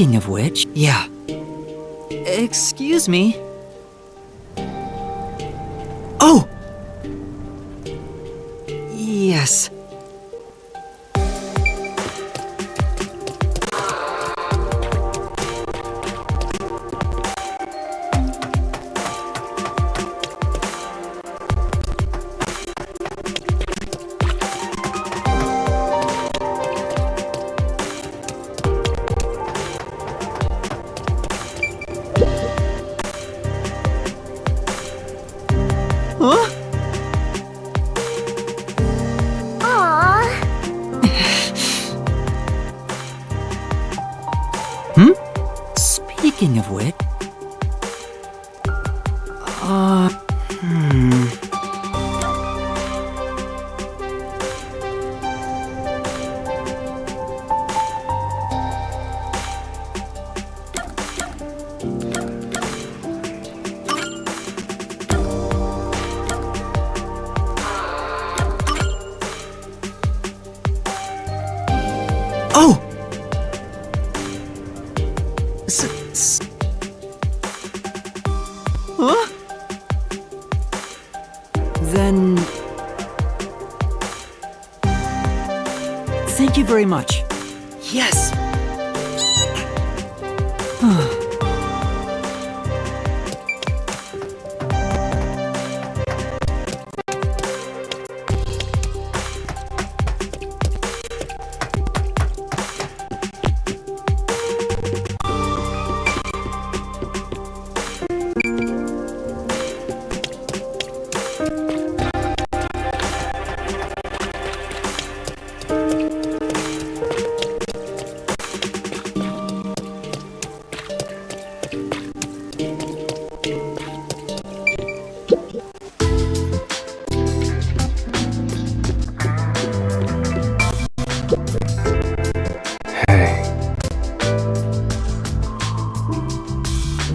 Speaking of which, yeah. Excuse me. Oh! Yes. Huh? Speaking of which... Oh! Huh? Then... Thank you very much. Yes!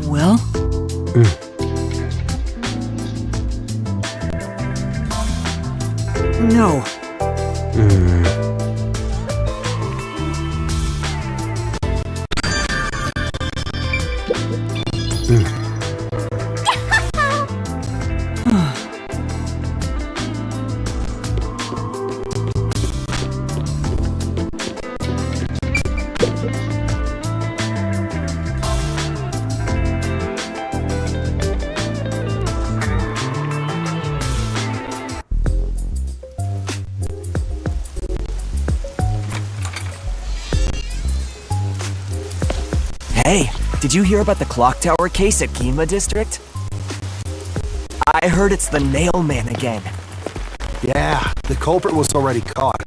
Well? No. Hey, did you hear about the clock tower case at Gima District? I heard it's the Nail Man again. Yeah, the culprit was already caught.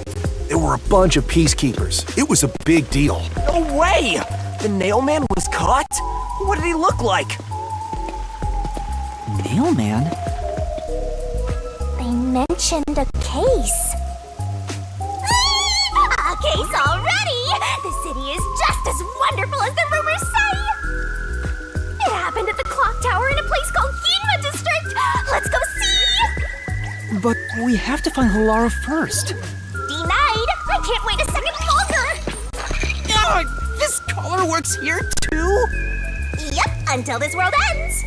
There were a bunch of peacekeepers. It was a big deal. No way! The Nail Man was caught? What did he look like? Mailman? They mentioned a case. A case already! The city is just as wonderful as the rumors say! It happened at the clock tower in a place called Ginma District! Let's go see! But we have to find Halara first. Denied! I can't wait a second longer! This caller works here too? Yep, until this world ends!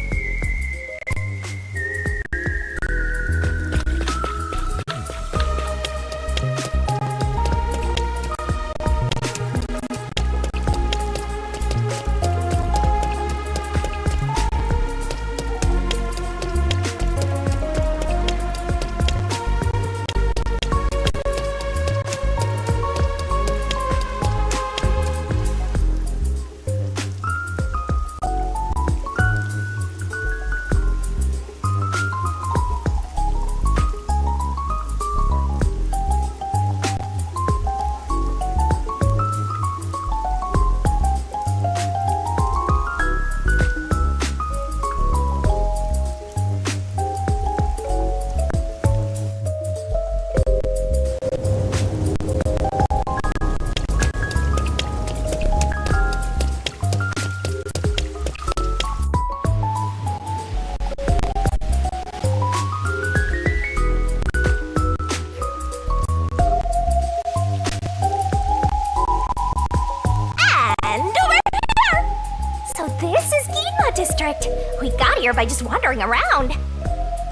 wandering around.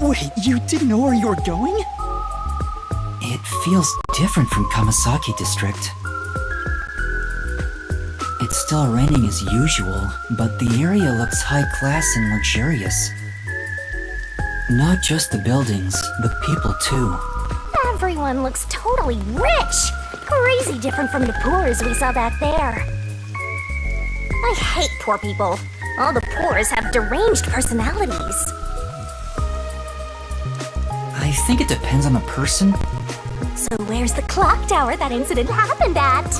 Wait, you didn't know where you were going? It feels different from Kamasaki District. It's still raining as usual, but the area looks high class and luxurious. Not just the buildings, the people too. Everyone looks totally rich. Crazy different from the poors we saw back there. I hate poor people. All the poors have deranged personalities. I think it depends on the person. So where's the clock tower that incident happened at?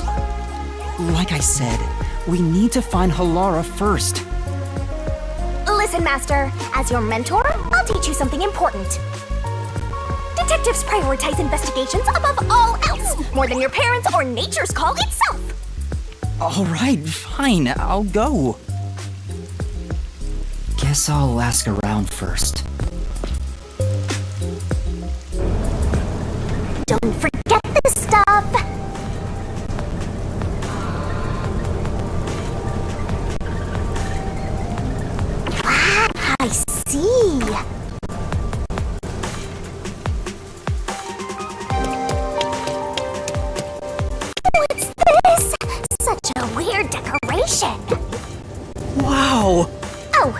Like I said, we need to find Halara first. Listen, Master. As your mentor, I'll teach you something important. Detectives prioritize investigations above all else, more than your parents or nature's call itself. Alright, fine, I'll go. Guess I'll ask around first. Don't forget this stuff. Ah, I see. What's this? Such a weird decoration. Wow! Oh.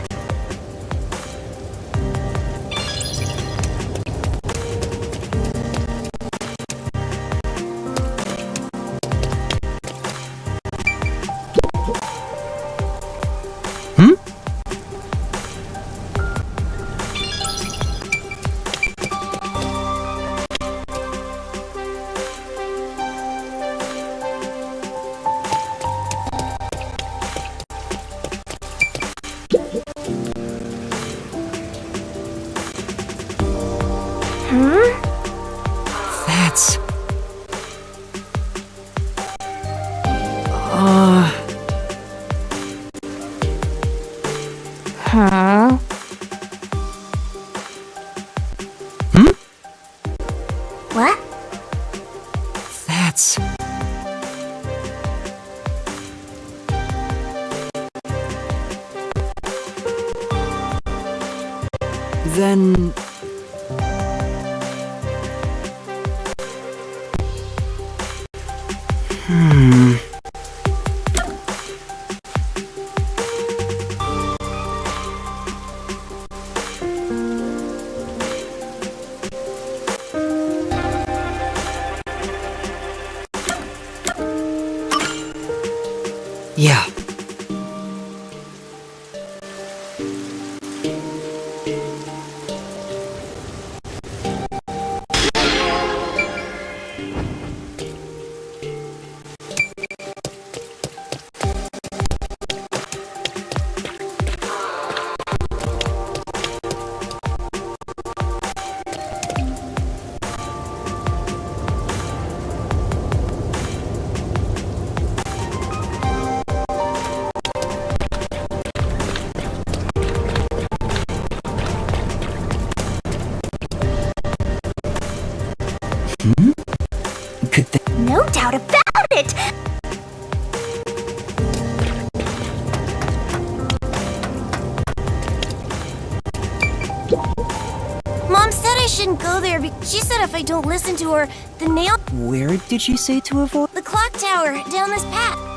That's... Huh? What? That's... Then... Yeah. Could they... No doubt about it! Mom said I shouldn't go there because she said if I don't listen to her, the nail... Where did she say to avoid? The clock tower, down this path.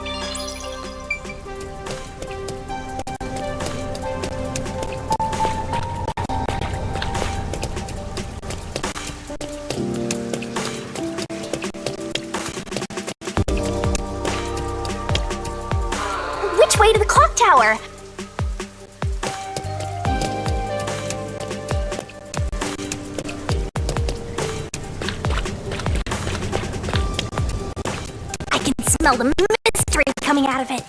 Which way to the clock tower? I can smell the mystery coming out of it.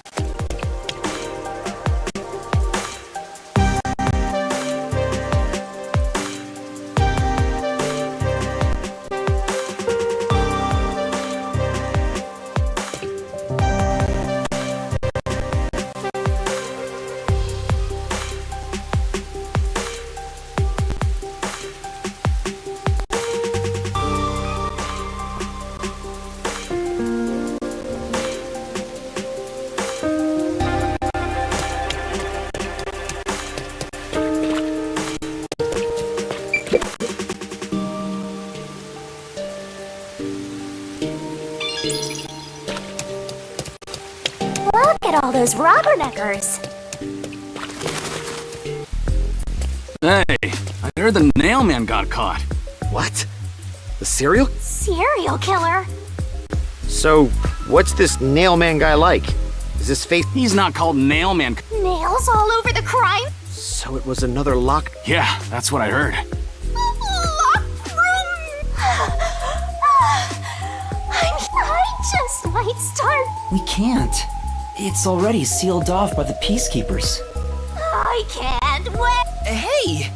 those rubberneckers. Hey, I heard the Nailman got caught. What? The serial? Serial killer? So, what's this Nailman guy like? Is his face... He's not called Nailman. Nails all over the crime? So it was another locked... Yeah, that's what I heard. Locked room! I just might start. We can't. It's already sealed off by the Peacekeepers. I can't wait. Hey!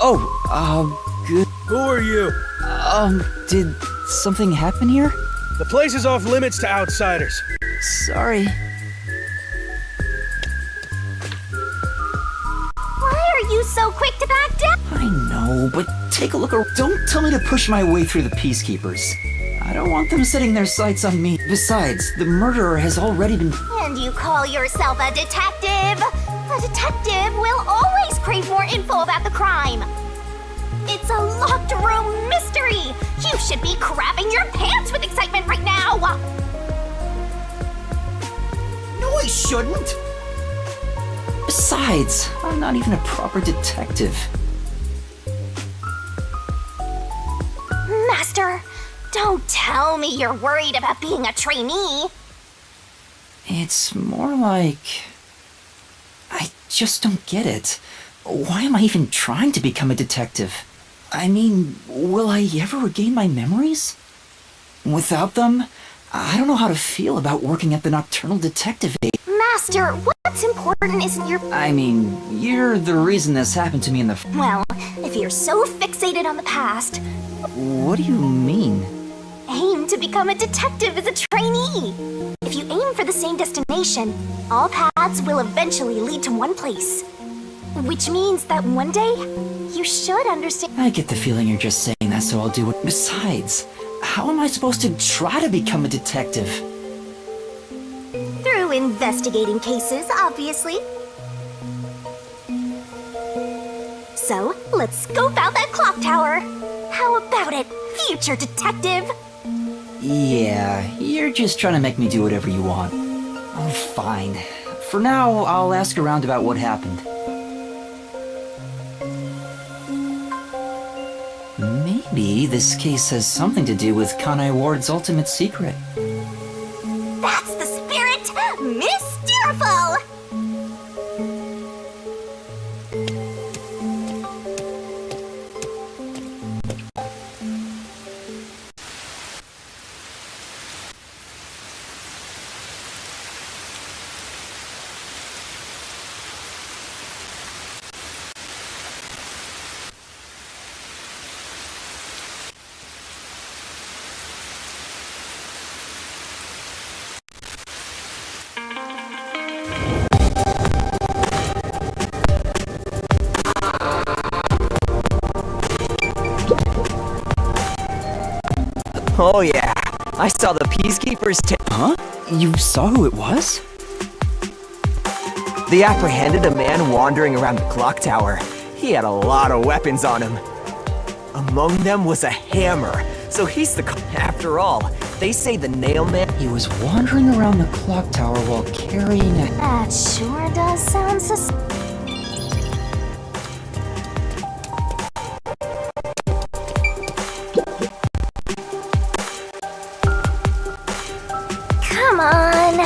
Oh, good. Who are you? Did something happen here? The place is off limits to outsiders. Sorry. Why are you so quick to back down? I know, but take a look around. Don't tell me to push my way through the Peacekeepers. I don't want them setting their sights on me. Besides, the murderer has already been... And you call yourself a detective? A detective will always crave more info about the crime. It's a locked room mystery. You should be crapping your pants with excitement right now. No, I shouldn't! Besides, I'm not even a proper detective. Master, don't tell me you're worried about being a trainee. It's more like... I just don't get it. Why am I even trying to become a detective? I mean, will I ever regain my memories? Without them, I don't know how to feel about working at the Nocturnal Detective Agency. Master, what's important isn't your... I mean, you're the reason this happened to me in the... Well, if you're so fixated on the past, What do you mean? aim to become a detective as a trainee. If you aim for the same destination, all paths will eventually lead to one place. Which means that one day, you should understand. I get the feeling you're just saying that so I'll do it. Besides, how am I supposed to try to become a detective? Through investigating cases, obviously. So, let's scope out that clock tower. How about it, future detective? Yeah, you're just trying to make me do whatever you want. Oh, fine. For now, I'll ask around about what happened. Maybe this case has something to do with Kanai Ward's ultimate secret. That's the spirit! Mysteriful! Oh yeah, I saw the Peacekeepers Huh? You saw who it was? They apprehended a man wandering around the clock tower. He had a lot of weapons on him. Among them was a hammer, so he's the... After all, they say the Nailman... He was wandering around the clock tower while carrying a... That sure does sound Come on!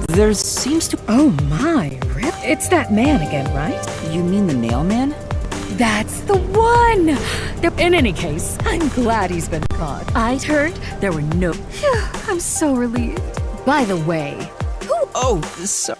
There seems to... Oh my, Rip. It's that man again, right? You mean the Nailman? That's the one! In any case, I'm glad he's been caught. I'd heard there were no... I'm so relieved. By the way, who... Oh, so...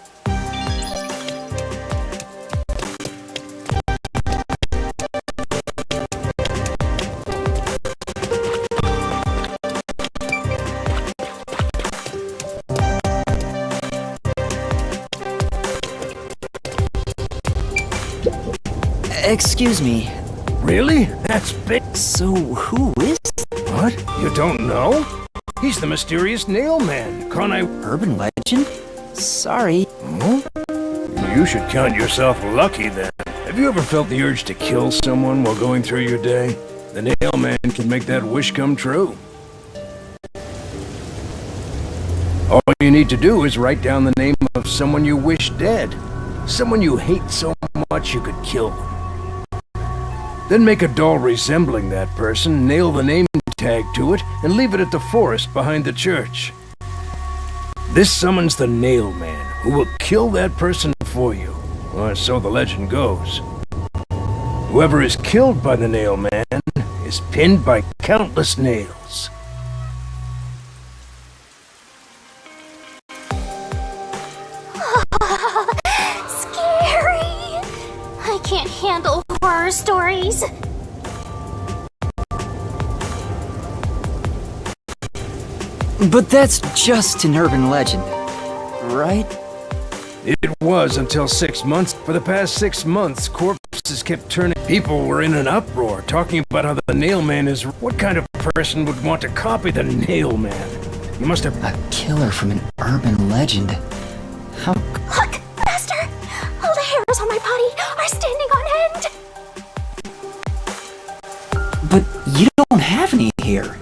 Excuse me. Really? That's big. So, who is What? You don't know? He's the mysterious nail man. Can't I... urban legend? Sorry. Huh? You should count yourself lucky then. Have you ever felt the urge to kill someone while going through your day? The nail man can make that wish come true. All you need to do is write down the name of someone you wish dead. Someone you hate so much you could kill them. Then make a doll resembling that person, nail the name tag to it, and leave it at the forest behind the church. This summons the nail man, who will kill that person for you. Or so the legend goes. Whoever is killed by the nail man is pinned by countless nails. Scary! I can't handle horror stories. But that's just an urban legend, right? It was until 6 months. For the past 6 months, corpses kept turning. People were in an uproar, talking about how the nail man is... What kind of person would want to copy the nail man? You must have... A killer from an urban legend. How... Look, Master! All the hairs on my body are standing on end! But you don't have any here.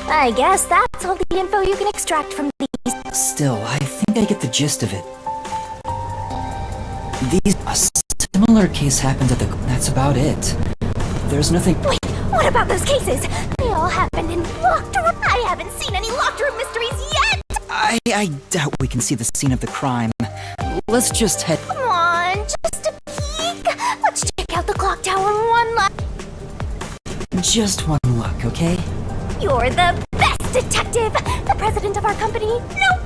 I guess that's all the info you can extract from these. Still, I think I get the gist of it. A similar case happened at the... That's about it. There's nothing... Wait, what about those cases? They all happened in locked rooms. I haven't seen any locked room mysteries yet! I doubt we can see the scene of the crime. Let's just head... Come on, just a peek. Let's check out the clock tower one last... Just one look, okay? You're the best detective! The president of our company? Nope!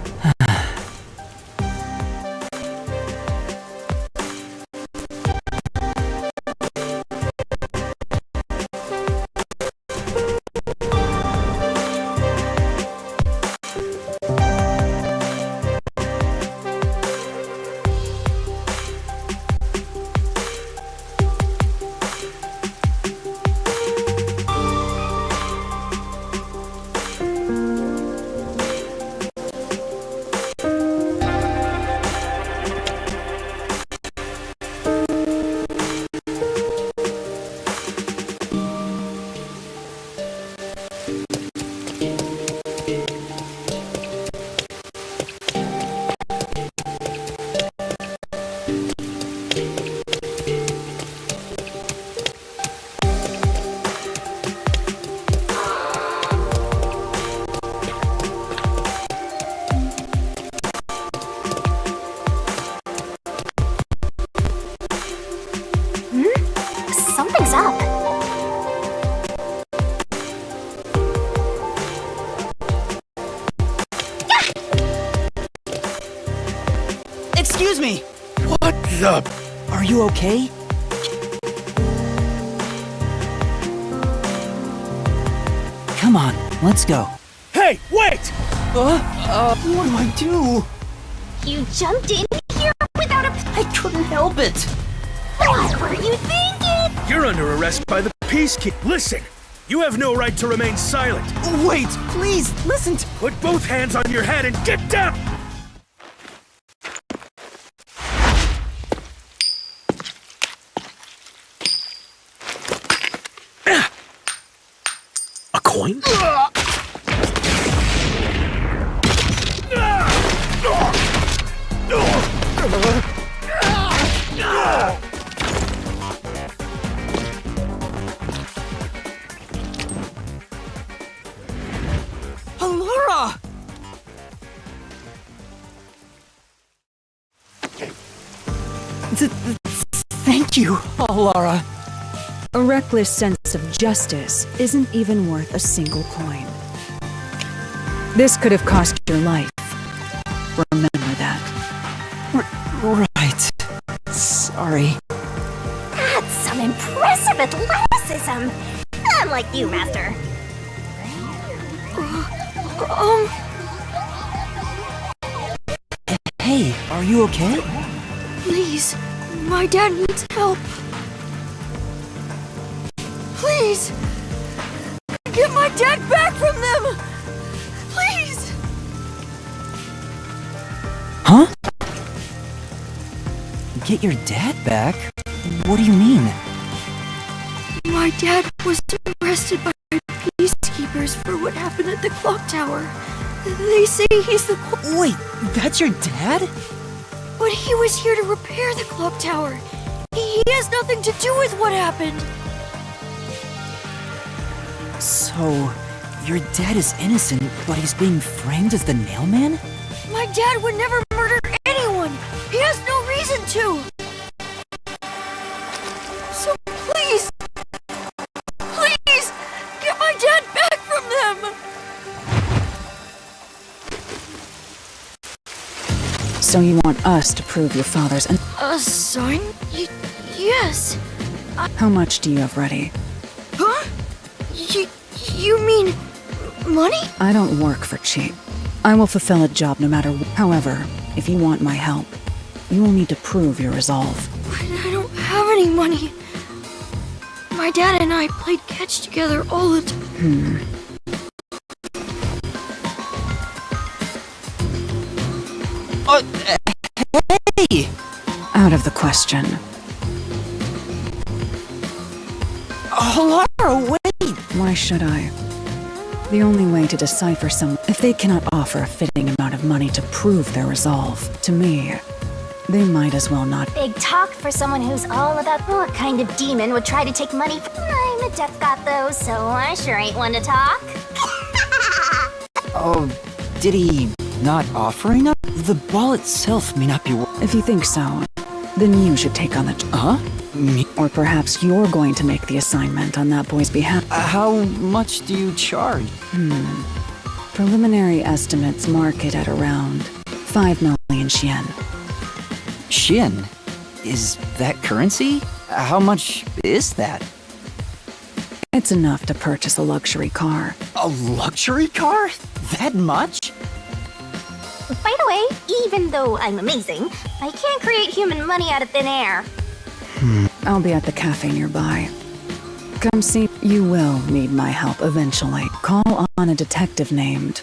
Something's up. Excuse me! What the... Are you okay? Come on, let's go. Hey, wait! What do I do? You jumped in here without a... I couldn't help it. What were you thinking? You're under arrest by the Peacekeeper. Listen, you have no right to remain silent. Wait, please, listen to... Put both hands on your head and get down! A coin? Laura! Thank you, Laura. A reckless sense of justice isn't even worth a single coin. This could have cost your life. Remember that. Right. Sorry. That's some impressive athleticism. Unlike you, Master. Hey, are you okay? Please, my dad needs help. Please! Get my dad back from them! Please! Huh? Get your dad back? What do you mean? My dad was arrested by peacekeepers for what happened at the clock tower. They say he's the... Wait, that's your dad? But he was here to repair the clock tower. He has nothing to do with what happened. So, your dad is innocent, but he's being framed as the Nailman? My dad would never murder anyone. He has no reason to. So please, please, get my dad back from them. So you want us to prove your father's... A sign? Yes. How much do you have ready? Huh? You mean money? I don't work for cheap. I will fulfill a job no matter However, if you want my help, you will need to prove your resolve. But I don't have any money. My dad and I played catch together all the time. Hey! Out of the question. Halara, wait! Why should I? The only way to decipher if they cannot offer a fitting amount of money to prove their resolve, to me, they might as well not. Big talk for someone who's all about what kind of demon would try to take money from... I'm a death god though, so I sure ain't one to talk. Oh, did he not offer enough? The ball itself may not be If you think so, then you should take on the... Huh? Me? Or perhaps you're going to make the assignment on that boy's behalf. How much do you charge? Preliminary estimates mark it at around 5 million yen. Shin? Is that currency? How much is that? It's enough to purchase a luxury car. A luxury car? That much? By the way, even though I'm amazing, I can't create human money out of thin air. I'll be at the cafe nearby. Come see. You will need my help eventually. Call on a detective named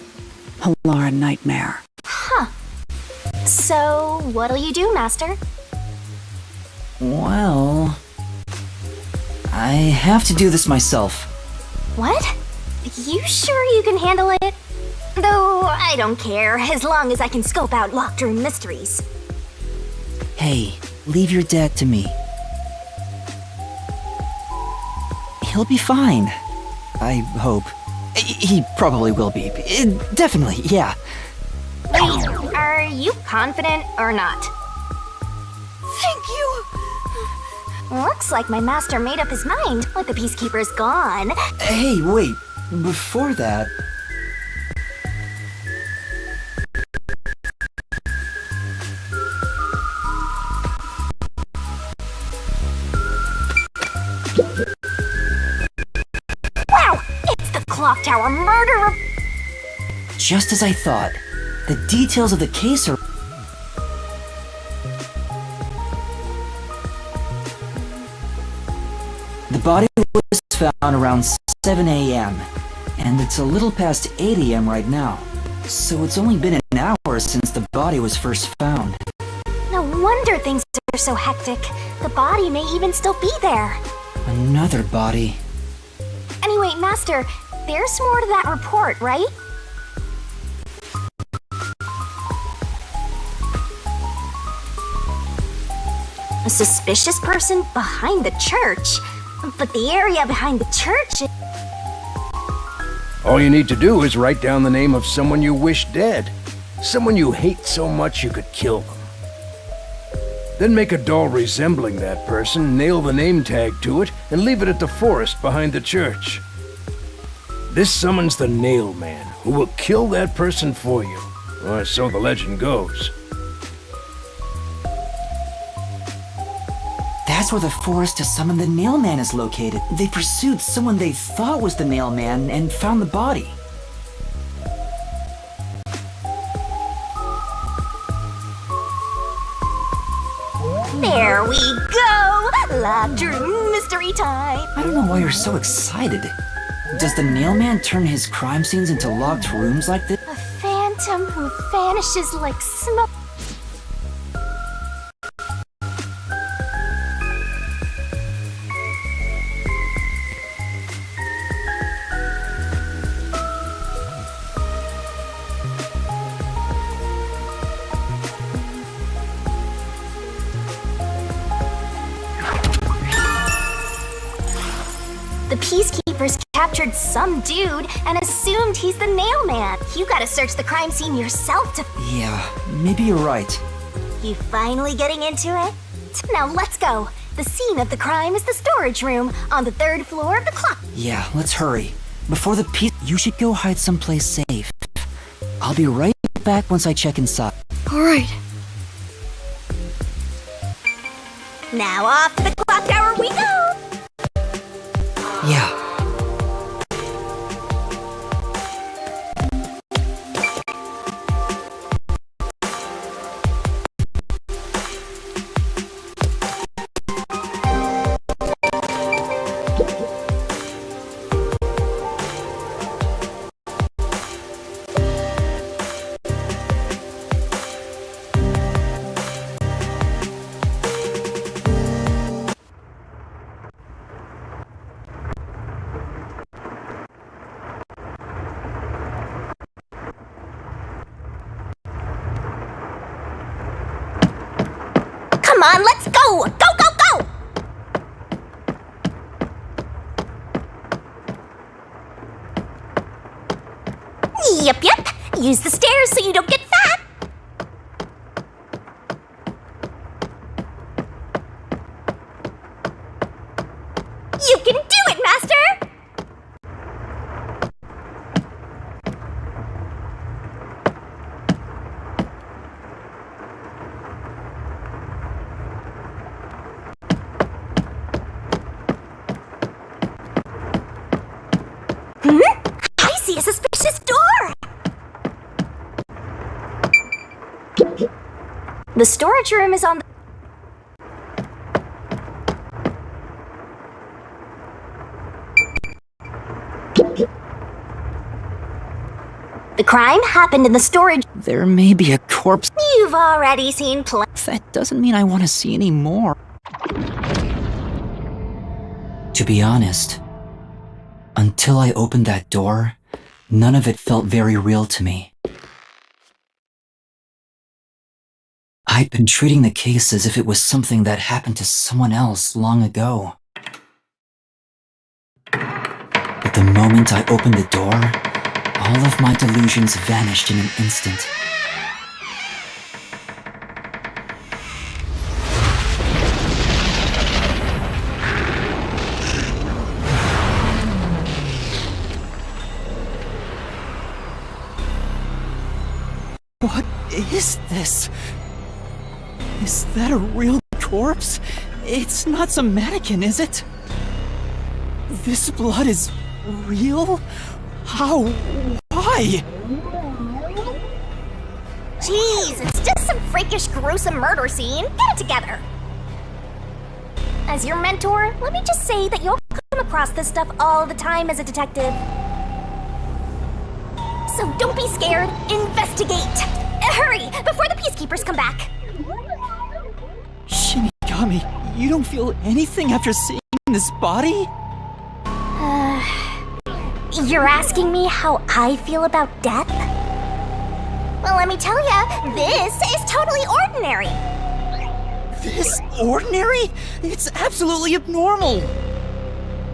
Halara Nightmare. Huh. So, what'll you do, Master? Well... I have to do this myself. What? You sure you can handle it? Though, I don't care, as long as I can scope out locked-room mysteries. Hey, leave your dad to me. He'll be fine. I hope. He probably will be. Definitely, yeah. Wait, are you confident or not? Thank you. Looks like my master made up his mind with the peacekeepers gone. Hey, wait. Before that... Wow! It's the clock tower murderer! Just as I thought. The details of the case are... The body was found around 7 a.m. and it's a little past 8 a.m. right now. So it's only been an hour since the body was first found. No wonder things are so hectic. The body may even still be there. Another body. Anyway, Master, there's more to that report, right? A suspicious person behind the church. But the area behind the church... All you need to do is write down the name of someone you wish dead. Someone you hate so much you could kill them. Then make a doll resembling that person, nail the name tag to it, and leave it at the forest behind the church. This summons the Nailman, who will kill that person for you. Or so the legend goes. That's where the forest to summon the Nailman is located. They pursued someone they thought was the Nailman and found the body. There we go! Locked room mystery time! I don't know why you're so excited. Does the nailman turn his crime scenes into locked rooms like this? A phantom who vanishes like smoke. The Peacekeepers captured some dude and assumed he's the nailman. You gotta search the crime scene yourself to... Yeah, maybe you're right. You finally getting into it? Now let's go. The scene of the crime is the storage room on the 3rd floor of the clock. Yeah, let's hurry. Before the piece, you should go hide someplace safe. I'll be right back once I check inside. Alright. Now off to the clock tower we go! Yeah. Come on, let's go! Go, go, go! Yep, yep. Use the stairs so you don't get fat. You can do it, Master! I see a suspicious door! The storage room is on the... The crime happened in the storage... There may be a corpse. You've already seen That doesn't mean I want to see any more. To be honest, until I opened that door, none of it felt very real to me. I'd been treating the case as if it was something that happened to someone else long ago. But the moment I opened the door, all of my delusions vanished in an instant. What is this? Is that a real corpse? It's not some mannequin, is it? This blood is real? How? Why? Jeez, it's just some freakish, gruesome murder scene. Get it together. As your mentor, let me just say that you'll come across this stuff all the time as a detective. So don't be scared. Investigate. Hurry, before the Peacekeepers come back. Shinigami, you don't feel anything after seeing this body? You're asking me how I feel about death? Well, let me tell ya, this is totally ordinary. This ordinary? It's absolutely abnormal.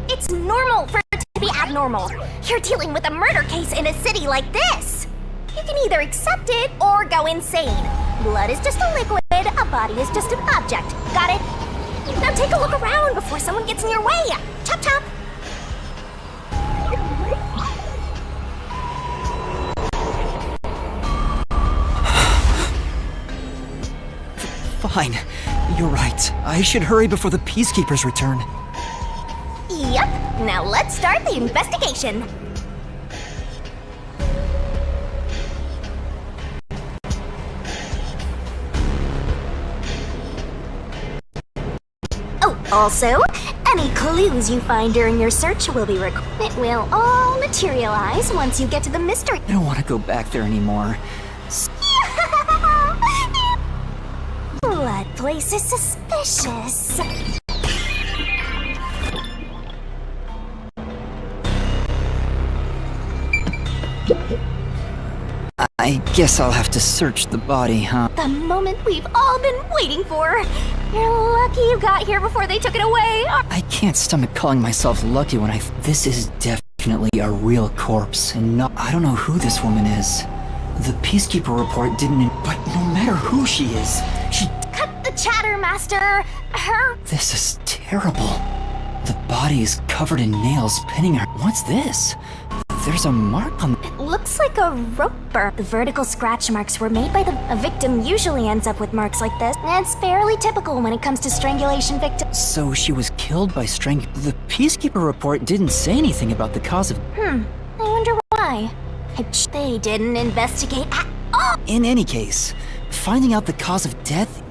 It's normal for it to be abnormal. You're dealing with a murder case in a city like this. You can either accept it or go insane. Blood is just a liquid, a body is just an object. Got it? Now take a look around before someone gets in your way. Chop chop. Fine. You're right. I should hurry before the Peacekeepers return. Yep. Now let's start the investigation. Also, any clues you find during your search will be It will all materialize once you get to the mystery. I don't want to go back there anymore. That place is suspicious. I guess I'll have to search the body, huh? The moment we've all been waiting for. You're lucky you got here before they took it away. I can't stomach calling myself lucky when This is definitely a real corpse, and not. I don't know who this woman is. The Peacekeeper report didn't. But no matter who she is, she. Cut the chatter, Master. Her. This is terrible. The body is covered in nails pinning her. What's this? There's a mark on. It looks like a rope burn. The vertical scratch marks were made by A victim usually ends up with marks like this. It's fairly typical when it comes to strangulation victims. So she was killed by The Peacekeeper report didn't say anything about the cause of. I wonder why. They didn't investigate at all. In any case, finding out the cause of death.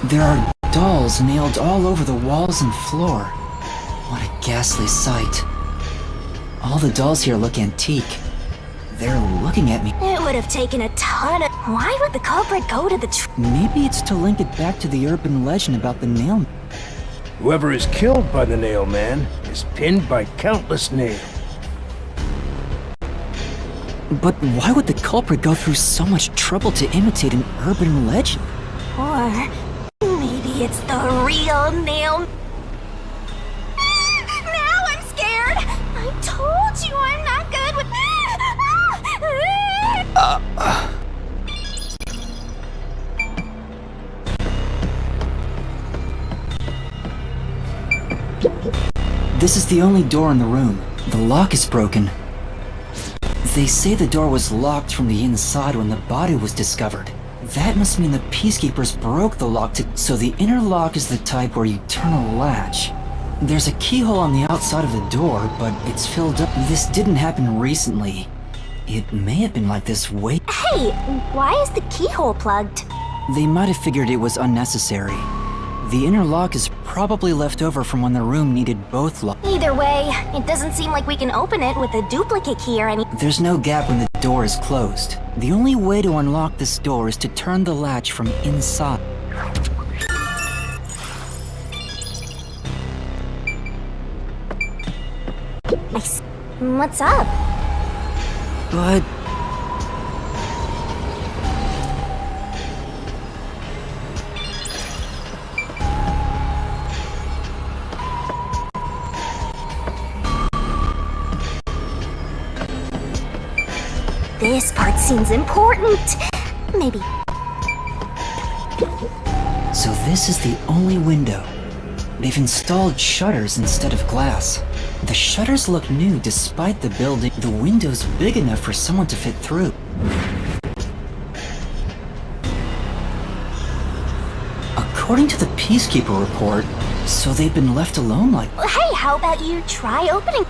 There are dolls nailed all over the walls and floor. What a ghastly sight. All the dolls here look antique. They're looking at me. It would have taken a ton of... Why would the culprit go to the Maybe it's to link it back to the urban legend about the nail. Whoever is killed by the nail man is pinned by countless nails. But why would the culprit go through so much trouble to imitate an urban legend? Or maybe it's the real nail. Now I'm scared. I told you I'm not good with. This is the only door in the room. The lock is broken. They say the door was locked from the inside when the body was discovered. That must mean the Peacekeepers broke the lock so the inner lock is the type where you turn a latch. There's a keyhole on the outside of the door, but it's filled up. This didn't happen recently. It may have been like this way. Hey, why is the keyhole plugged? They might have figured it was unnecessary. The inner lock is probably left over from when the room needed both locks. Either way, it doesn't seem like we can open it with a duplicate key or any. There's no gap when the door is closed. The only way to unlock this door is to turn the latch from inside. What's up? But... This part seems important. Maybe. So this is the only window. They've installed shutters instead of glass. The shutters look new despite the building. The window's big enough for someone to fit through. According to the Peacekeeper report, so they've been left alone like... Hey, how about you try opening?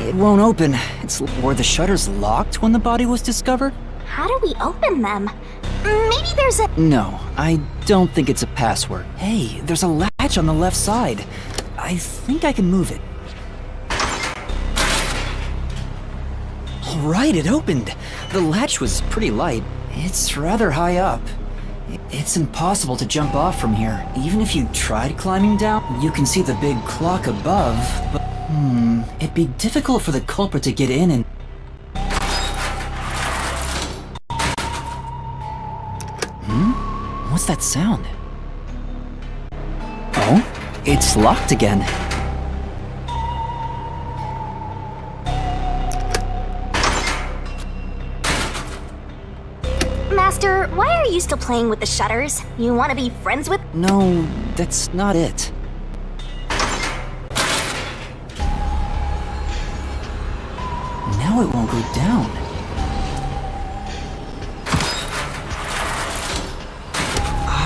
It won't open. Were the shutters locked when the body was discovered? How do we open them? Maybe there's a... No, I don't think it's a password. Hey, there's a latch on the left side. I think I can move it. Alright, it opened. The latch was pretty light. It's rather high up. It's impossible to jump off from here. Even if you tried climbing down, you can see the big clock above, but... it'd be difficult for the culprit to get in and... What's that sound? Oh? It's locked again. Master, why are you still playing with the shutters? You want to be friends with... No, that's not it. Now it won't go down.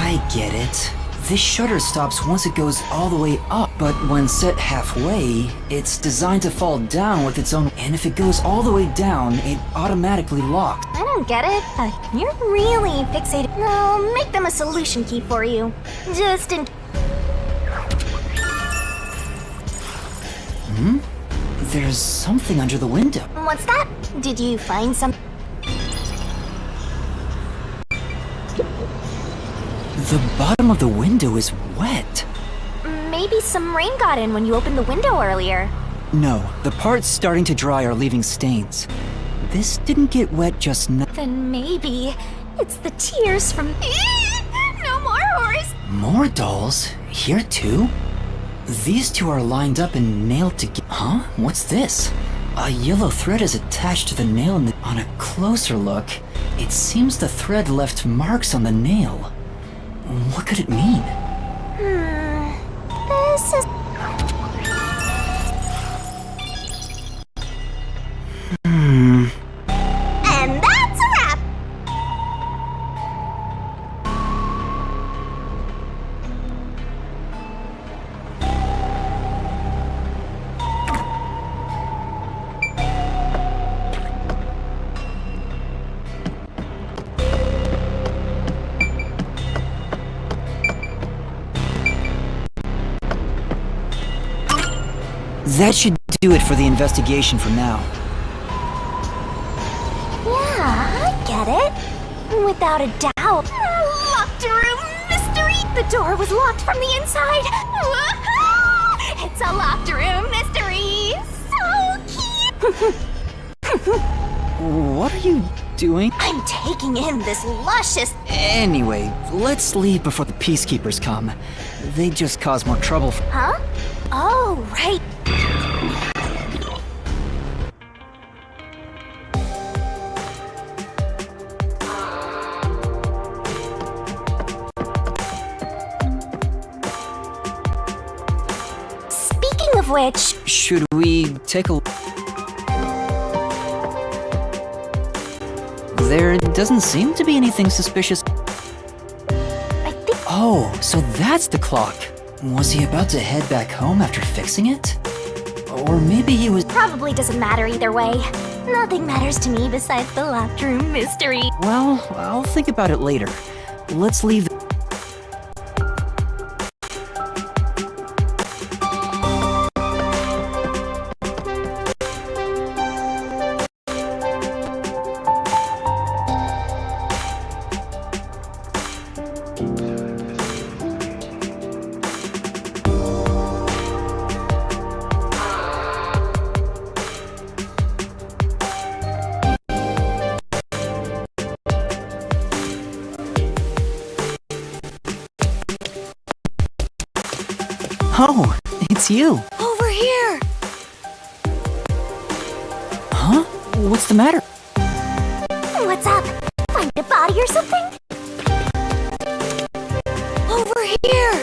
I get it. This shutter stops once it goes all the way up, but when set halfway, it's designed to fall down with its own. And if it goes all the way down, it automatically locks. I don't get it. You're really fixated. I'll make them a solution key for you. Just in... There's something under the window. What's that? Did you find some... The bottom of the window is wet. Maybe some rain got in when you opened the window earlier. No, the parts starting to dry are leaving stains. This didn't get wet just now. Then maybe it's the tears from... No more horrors! More dolls? Here too? These two are lined up and nailed together. Huh? What's this? A yellow thread is attached to the nail on a closer look, it seems the thread left marks on the nail. What could it mean? This is... And that's a wrap! That should do it for the investigation for now. Yeah, I get it. Without a doubt. Locked room mystery! The door was locked from the inside. Woohoo! It's a locked room mystery! So cute! What are you doing? I'm taking in this luscious... Anyway, let's leave before the peacekeepers come. They just cause more trouble. Huh? Oh, right. Speaking of which... Should we take a... There doesn't seem to be anything suspicious. I think... Oh, so that's the clock. Was he about to head back home after fixing it? Or maybe he was... Probably doesn't matter either way. Nothing matters to me besides the locked room mystery. Well, I'll think about it later. Let's leave... Oh, it's you. Over here! Huh? What's the matter? What's up? Find a body or something? Over here!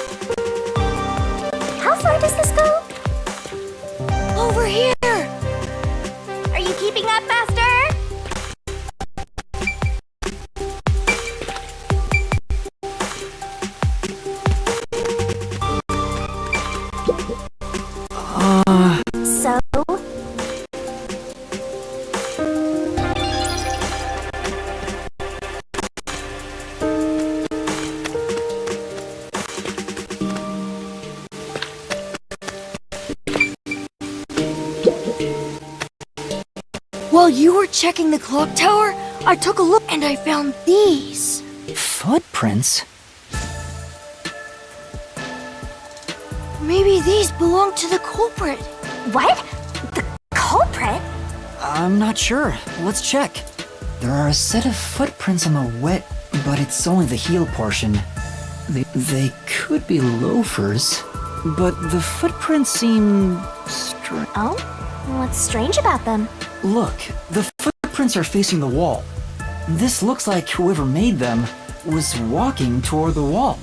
How far does this go? Over here! Are you keeping up, Master? So? While you were checking the clock tower, I took a look and I found these. Footprints? Maybe these belong to the culprit. What? The culprit? I'm not sure. Let's check. There are a set of footprints on the wet, but it's only the heel portion. They could be loafers, but the footprints seem strange. Oh? What's strange about them? Look, the footprints are facing the wall. This looks like whoever made them was walking toward the wall.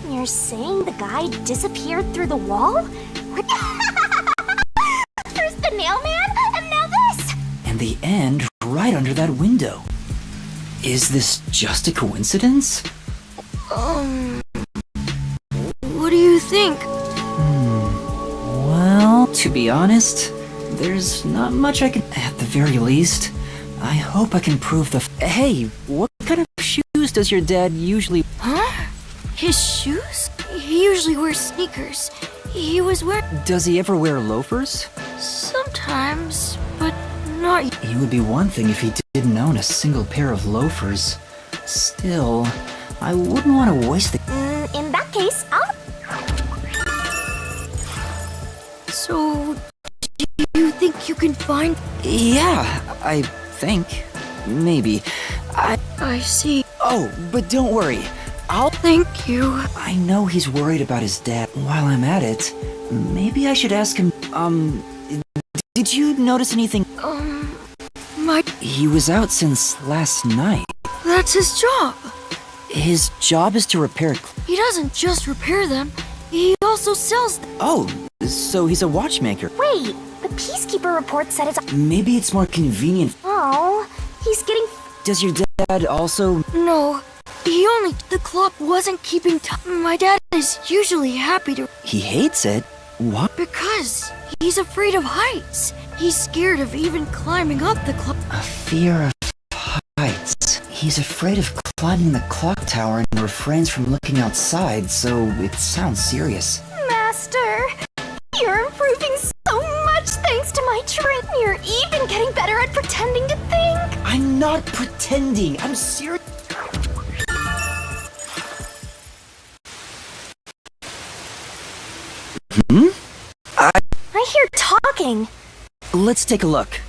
You're saying the guy disappeared through the wall? First the nailman, and now this! And the end right under that window. Is this just a coincidence? To be honest, there's not much I can... At the very least, I hope I can prove the... Hey, what kind of shoes does your dad usually... Huh? His shoes? He usually wears sneakers. He was wearing... Does he ever wear loafers? Sometimes, but not... It would be one thing if he didn't own a single pair of loafers. Still, I wouldn't want to waste the... in that case, I'll... So, do you think you can find... Yeah, I think. Maybe. I see. Oh, but don't worry. Thank you. I know he's worried about his dad. While I'm at it, maybe I should ask him, did you notice anything? He was out since last night. That's his job. His job is to repair... He doesn't just repair them, he also sells them. Oh, so he's a watchmaker. Wait, the Peacekeeper report said it's... Maybe it's more convenient. Oh, he's getting... Does your dad also... No, he only... The clock wasn't keeping time. My dad is usually happy to... He hates it? What? Because he's afraid of heights. He's scared of even climbing up the clock. A fear of heights. He's afraid of climbing the clock tower and refrains from looking outside, so it sounds serious. Master, you're improving so much thanks to my trip. You're even getting better at pretending to think. I'm not pretending. I'm serious. I hear talking. Let's take a look.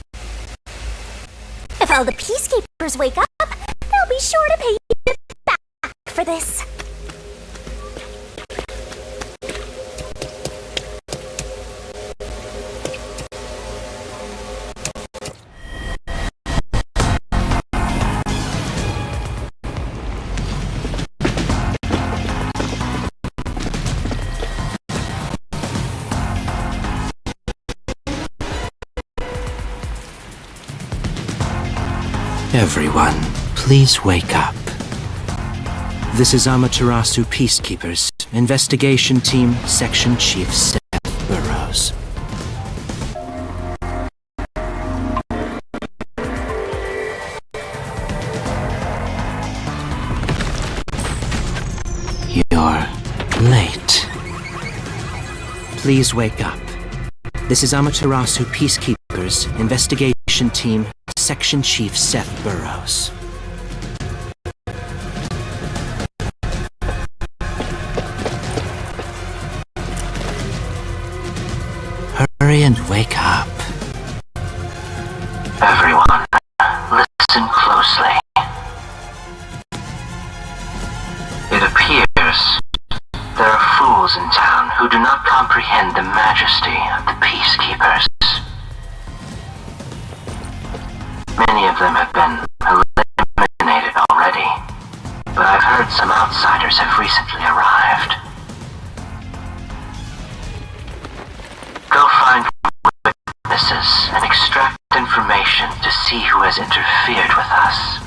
If all the Peacekeepers wake up, they'll be sure to pay you back for this. Everyone, please wake up. This is Amaterasu Peacekeepers, Investigation Team, Section Chief Seth Burrows. You're late. Please wake up. This is Amaterasu Peacekeepers, Investigation Team, Section Chief Seth Burrows. Hurry and wake up. Everyone, listen closely. It appears there are fools in town who do not comprehend the majesty of the Peacekeepers. Many of them have been eliminated already, but I've heard some outsiders have recently arrived. Go find witnesses and extract information to see who has interfered with us.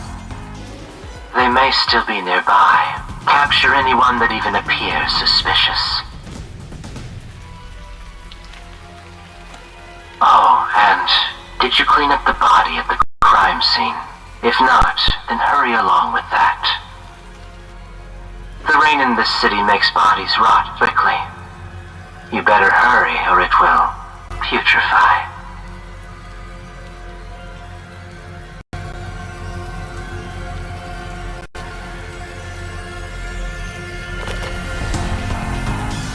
They may still be nearby. Capture anyone that even appears suspicious. Oh, and did you clean up the body at the crime scene? If not, then hurry along with that. The rain in this city makes bodies rot quickly. You better hurry or it will putrefy.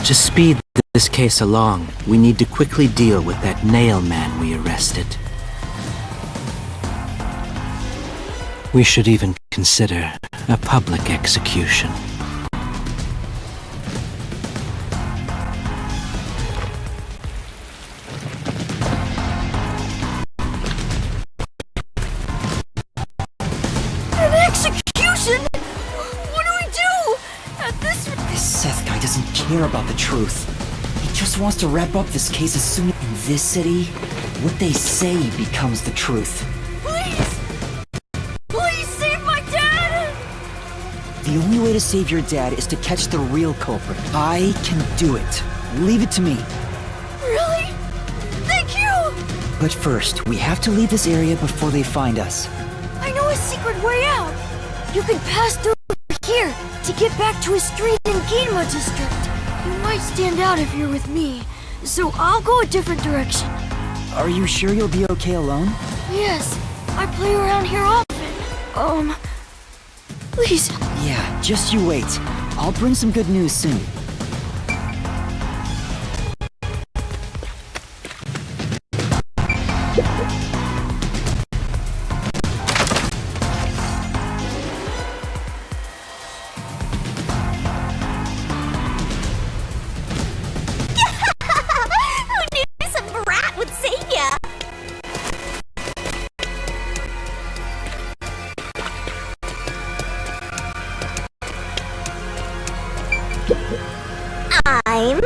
To speed this case along, we need to quickly deal with that nail man we arrested. We should even consider a public execution. An execution? What do we do? This Seth guy doesn't care about the truth. He just wants to wrap up this case as soon as... In this city, what they say becomes the truth. Please save my dad! The only way to save your dad is to catch the real culprit. I can do it. Leave it to me. Really? Thank you! But first, we have to leave this area before they find us. I know a secret way out. You can pass through here to get back to a street in Ginma District. You might stand out if you're with me, so I'll go a different direction. Are you sure you'll be okay alone? Yes, I play around here often. Please. Yeah, just you wait. I'll bring some good news soon. Who knew some brat would save ya? I'm...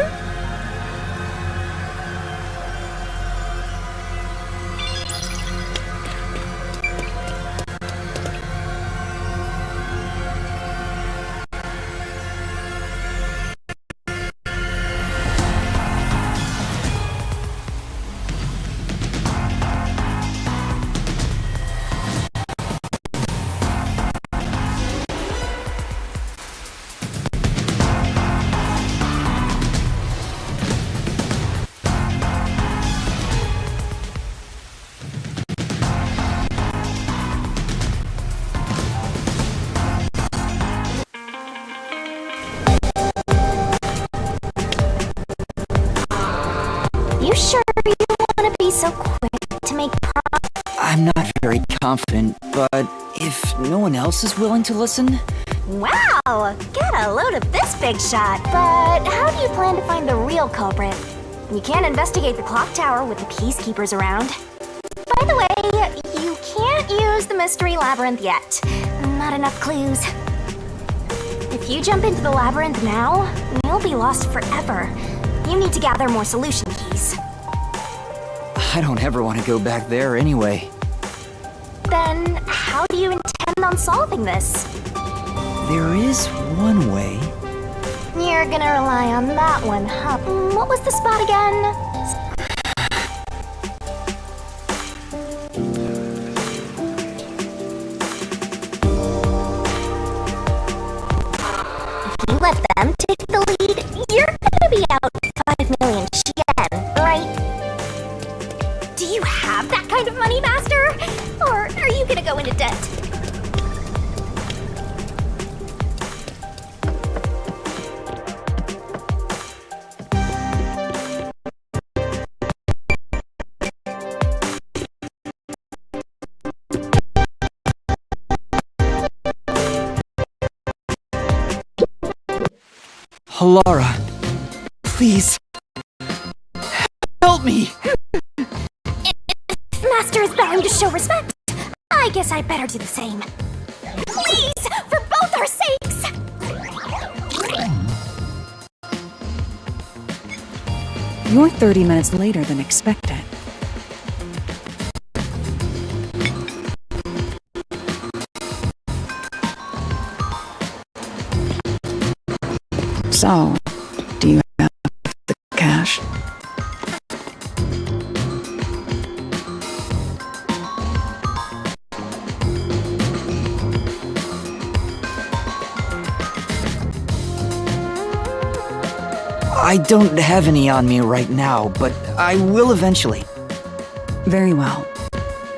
You sure you want to be so quick to make I'm not very confident, but if no one else is willing to listen... Wow! Get a load of this big shot. But how do you plan to find the real culprit? You can't investigate the clock tower with the peacekeepers around. By the way, you can't use the mystery labyrinth yet. Not enough clues. If you jump into the labyrinth now, you'll be lost forever. You need to gather more solution keys. I don't ever want to go back there anyway. Then, how do you intend on solving this? There is one way. You're gonna rely on that one, huh? What was the spot again? If you let them take the lead, you're gonna be out 5 million yen, right? Do you have that kind of money, Master? Or are you gonna go into debt? Halara, please, help me! If Master is bound to show respect, I guess I better do the same. Please, for both our sakes! You're 30 minutes later than expected. So, do you have the cash? I don't have any on me right now, but I will eventually. Very well.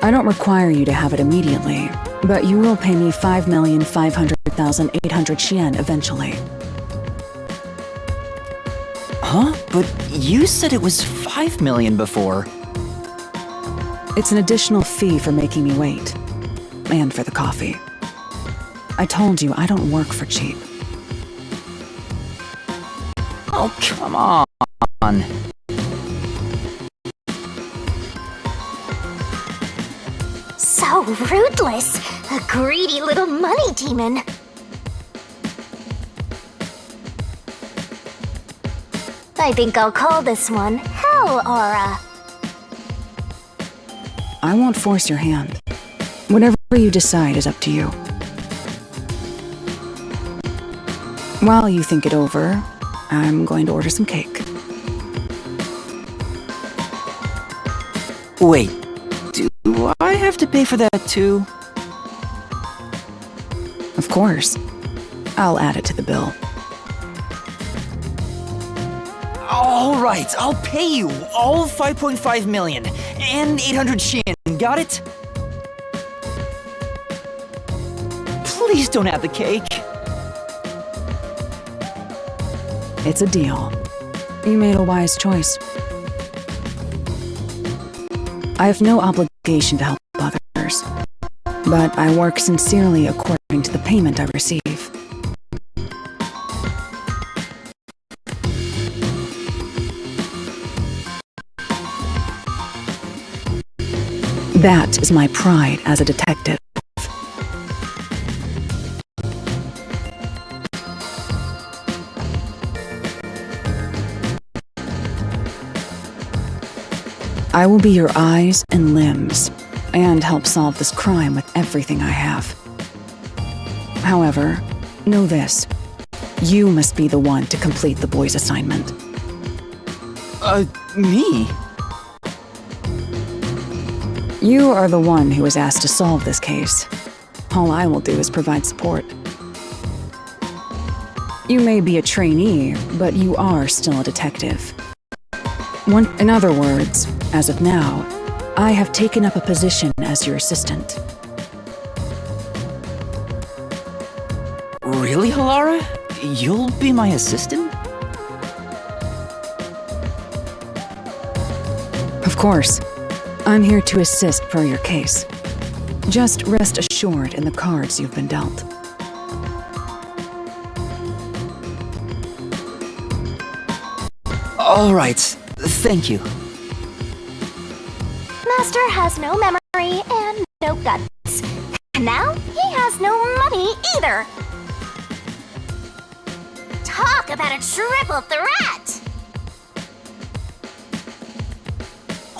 I don't require you to have it immediately, but you will pay me 5,500,800 yen eventually. Huh? But you said it was 5 million before. It's an additional fee for making me wait. And for the coffee. I told you I don't work for cheap. Oh, come on. So ruthless! A greedy little money demon! I think I'll call this one Hell Aura. I won't force your hand. Whatever you decide is up to you. While you think it over, I'm going to order some cake. Wait, do I have to pay for that too? Of course. I'll add it to the bill. All right, I'll pay you all 5.5 million and 800 shin. Got it? Please don't add the cake. It's a deal. You made a wise choice. I have no obligation to help others, but I work sincerely according to the payment I receive. That is my pride as a detective. I will be your eyes and limbs, and help solve this crime with everything I have. However, know this. You must be the one to complete the boy's assignment. Me? You are the one who was asked to solve this case. All I will do is provide support. You may be a trainee, but you are still a detective. In other words, as of now, I have taken up a position as your assistant. Really, Halara? You'll be my assistant? Of course. I'm here to assist per your case. Just rest assured in the cards you've been dealt. All right, thank you. Master has no memory and no guts. And now he has no money either. Talk about a triple threat!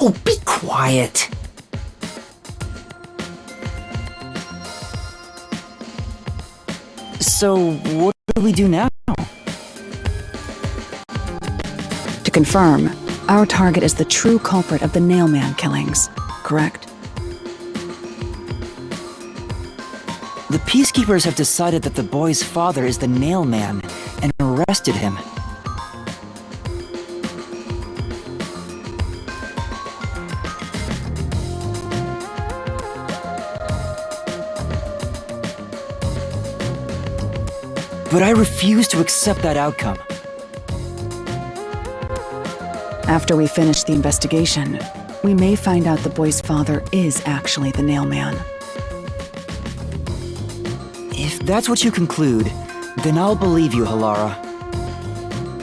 Oh, be quiet. So, what do we do now? To confirm, our target is the true culprit of the Nailman killings, correct? The Peacekeepers have decided that the boy's father is the Nailman and arrested him. But I refuse to accept that outcome. After we finish the investigation, we may find out the boy's father is actually the Nailman. If that's what you conclude, then I'll believe you, Halara.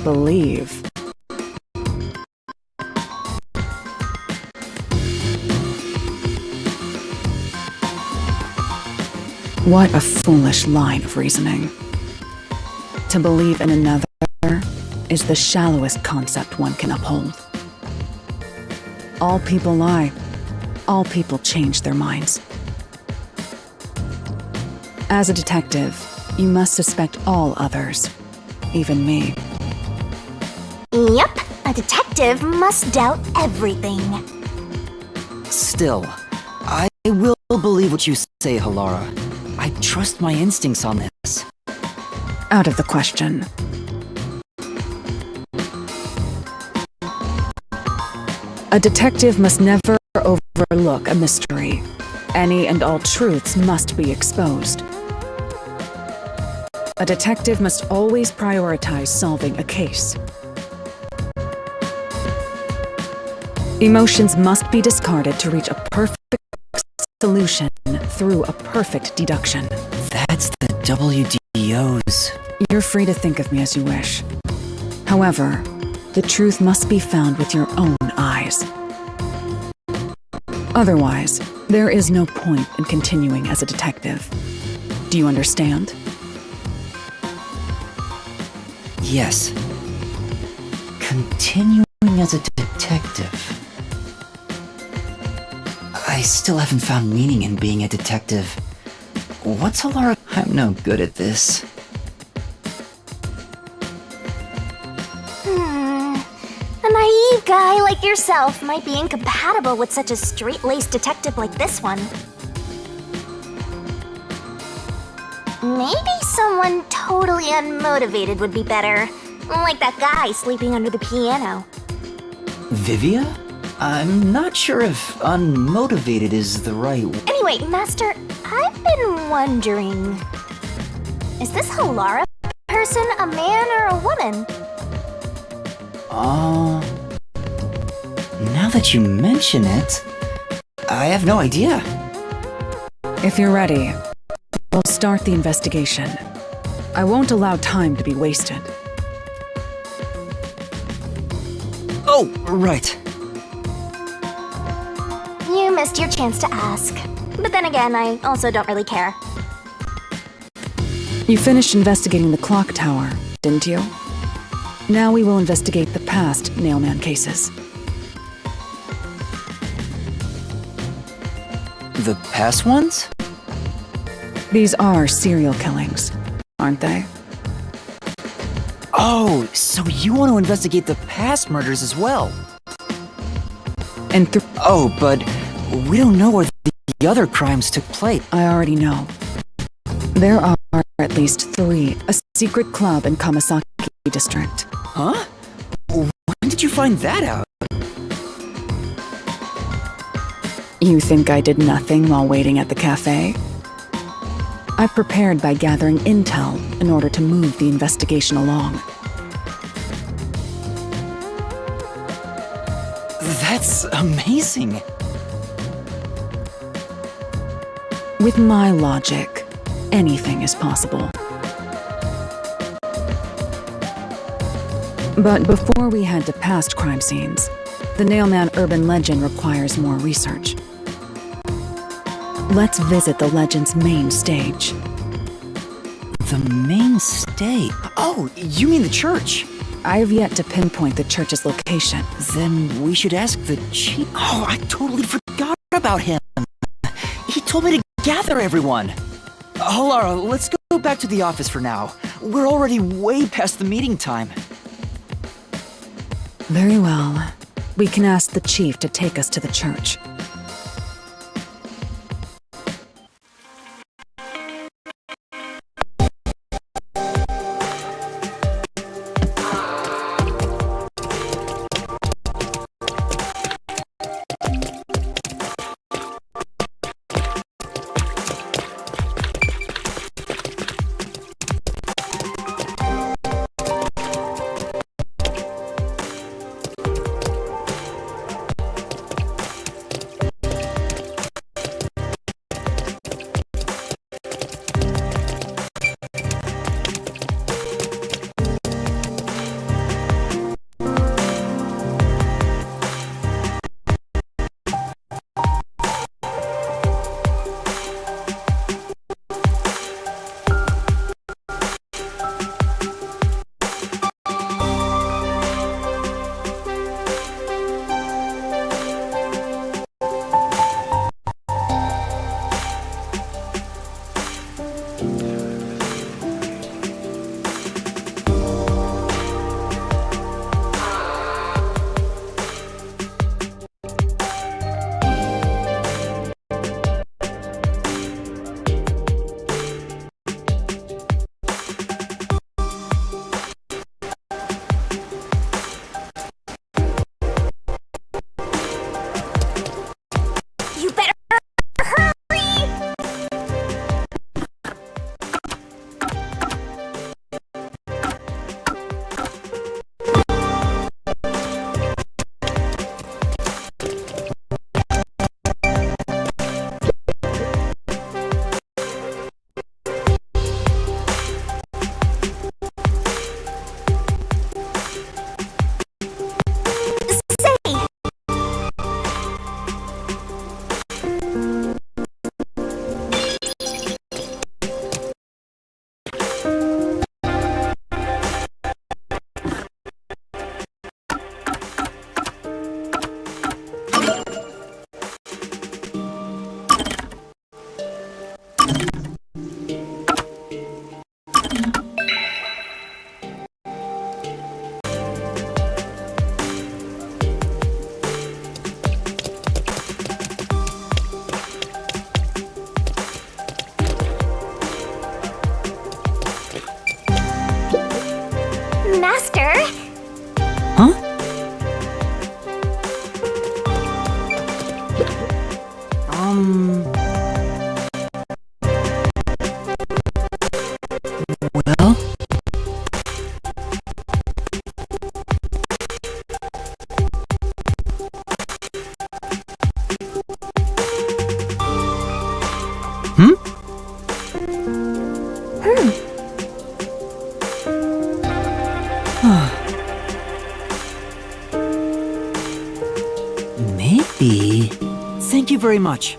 Believe? What a foolish line of reasoning. To believe in another is the shallowest concept one can uphold. All people lie. All people change their minds. As a detective, you must suspect all others, even me. Yep, a detective must doubt everything. Still, I will believe what you say, Halara. I trust my instincts on this. Out of the question. A detective must never overlook a mystery. Any and all truths must be exposed. A detective must always prioritize solving a case. Emotions must be discarded to reach a perfect solution through a perfect deduction. That's the WDOs. You're free to think of me as you wish. However, the truth must be found with your own eyes. Otherwise, there is no point in continuing as a detective. Do you understand? Yes. Continuing as a detective. I still haven't found meaning in being a detective. What's Halara? I'm no good at this. A naive guy like yourself might be incompatible with such a straight-laced detective like this one. Maybe someone totally unmotivated would be better. Like that guy sleeping under the piano. Vivia? I'm not sure if unmotivated is the right Anyway, Master, I've been wondering... Is this Halara person a man or a woman? Now that you mention it, I have no idea. If you're ready, we'll start the investigation. I won't allow time to be wasted. Oh, right. You missed your chance to ask. But then again, I also don't really care. You finished investigating the clock tower, didn't you? Now we will investigate the past Nailman cases. The past ones? These are serial killings, aren't they? Oh, so you want to investigate the past murders as well? And Oh, but we don't know where the other crimes took place. I already know. There are at least 3, a secret club in Kamasaki district. Huh? When did you find that out? You think I did nothing while waiting at the cafe? I prepared by gathering intel in order to move the investigation along. That's amazing. With my logic, anything is possible. But before we head to past crime scenes, the Nailman urban legend requires more research. Let's visit the legend's main stage. The main stage? Oh, you mean the church? I have yet to pinpoint the church's location. Then we should ask the chief. Oh, I totally forgot about him. He told me to gather everyone. Halara, let's go back to the office for now. We're already way past the meeting time. Very well. We can ask the chief to take us to the church. Huh? Well? Maybe. Thank you very much.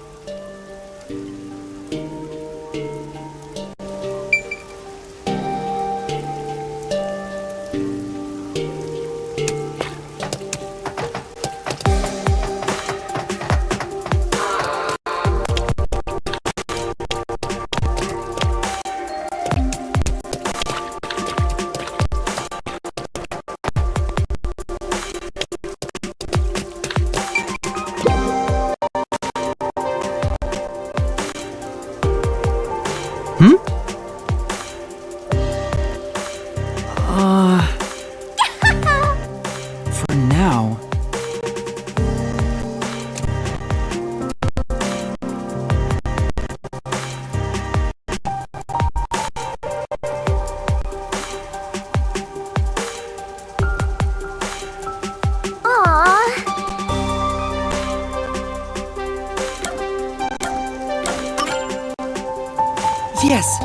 For now. Aww. Yes!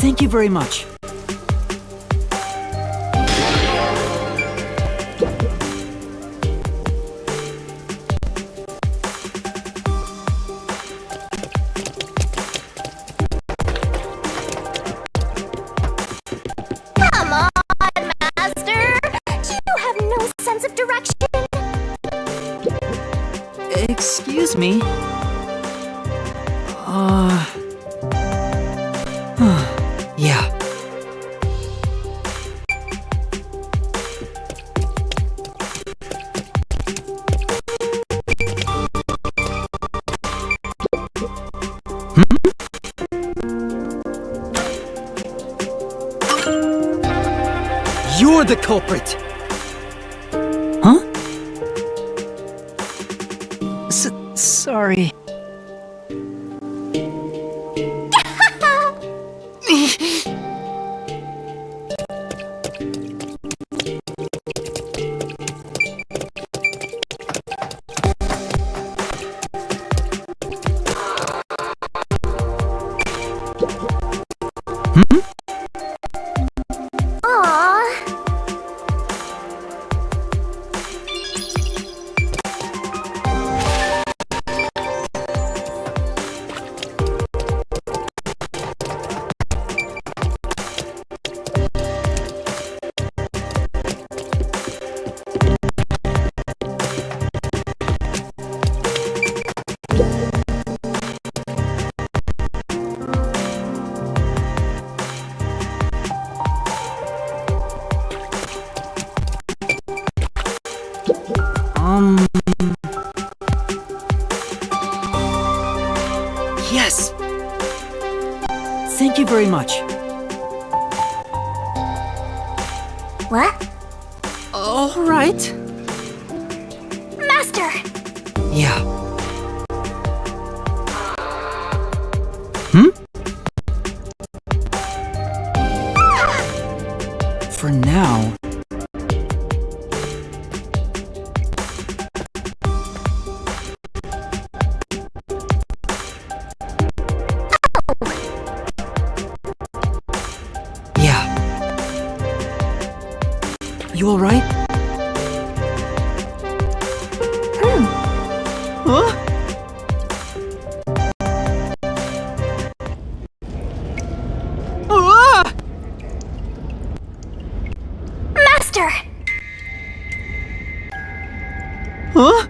Thank you very much. Come on, Master! Do you have no sense of direction? Excuse me? Yeah. You're the culprit! Huh? Sorry. Yes! Thank you very much. What? All right. Master! Yeah. For now. Yeah. You alright? Huh? Ah! Master! Huh?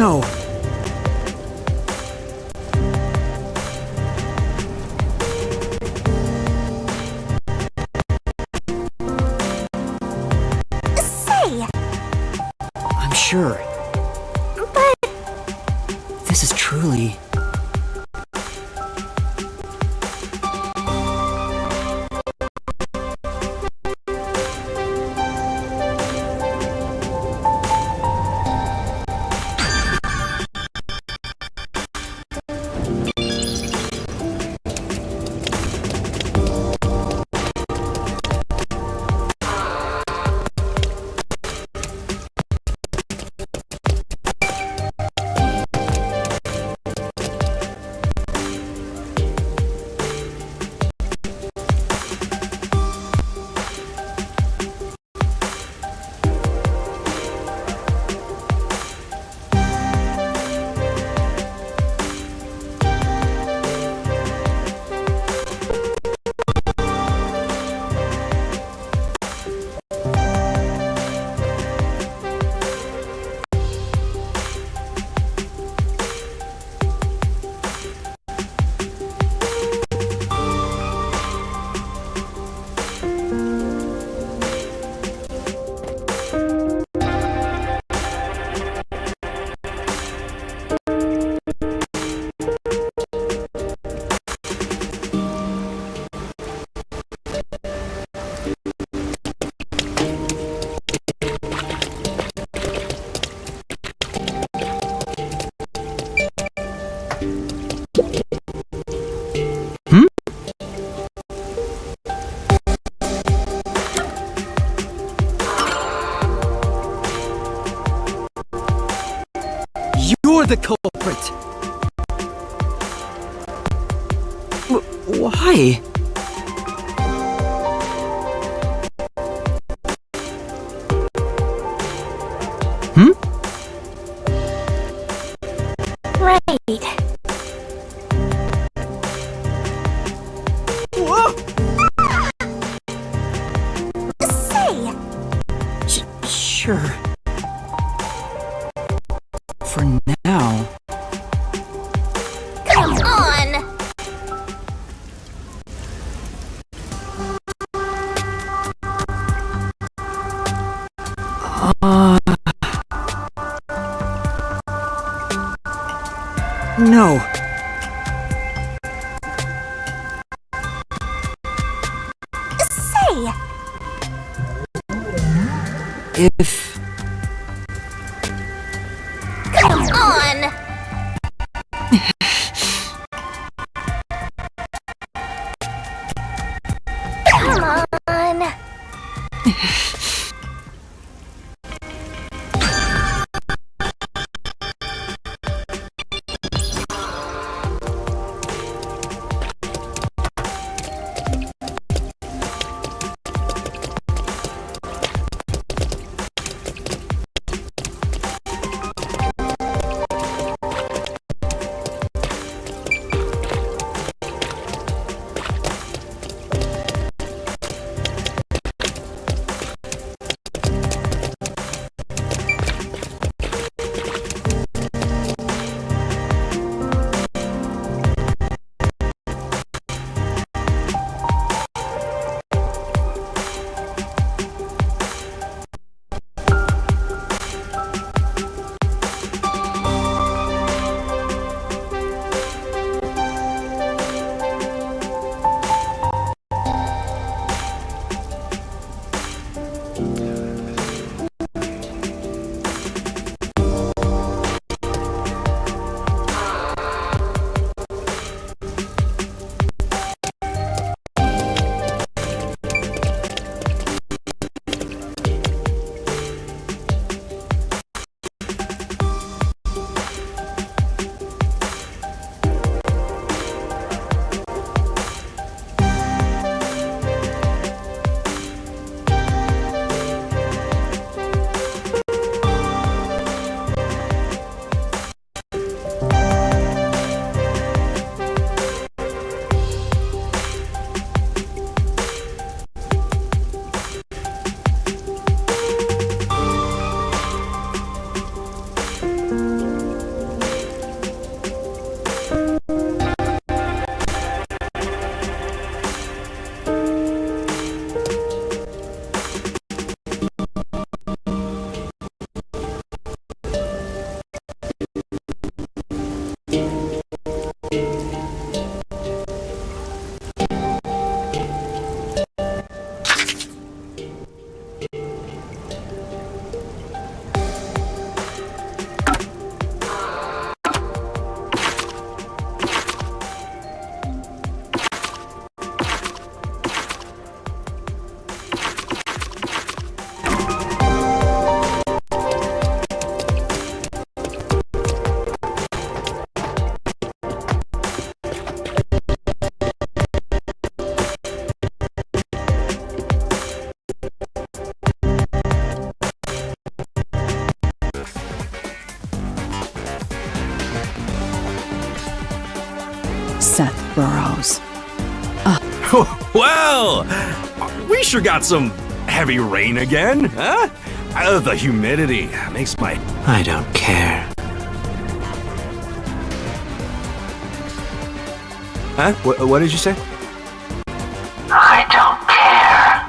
No. Say! I'm sure. But This is truly... You're the culprit! Why? right. Say! Sure. For now. Come on! No. Say! If... Come on! Come on! Seth Burrows. Well, we sure got some heavy rain again, huh? The humidity makes my... I don't care. Huh? What did you say? I don't care.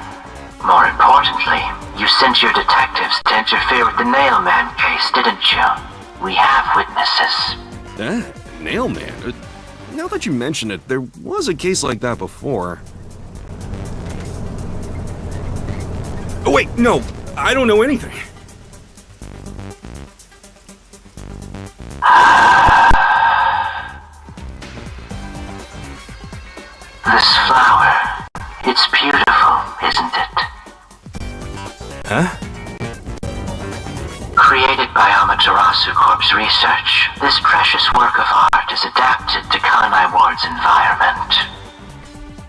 More importantly, you sent your detectives to interfere with the Nailman case, didn't you? We have witnesses. Nailman? Now that you mention it, there was a case like that before. Oh, wait, no, I don't know anything. This flower, it's beautiful, isn't it? Huh? Created by Amaterasu Corp's research, this precious work of art is adapted to Kanai Ward's environment.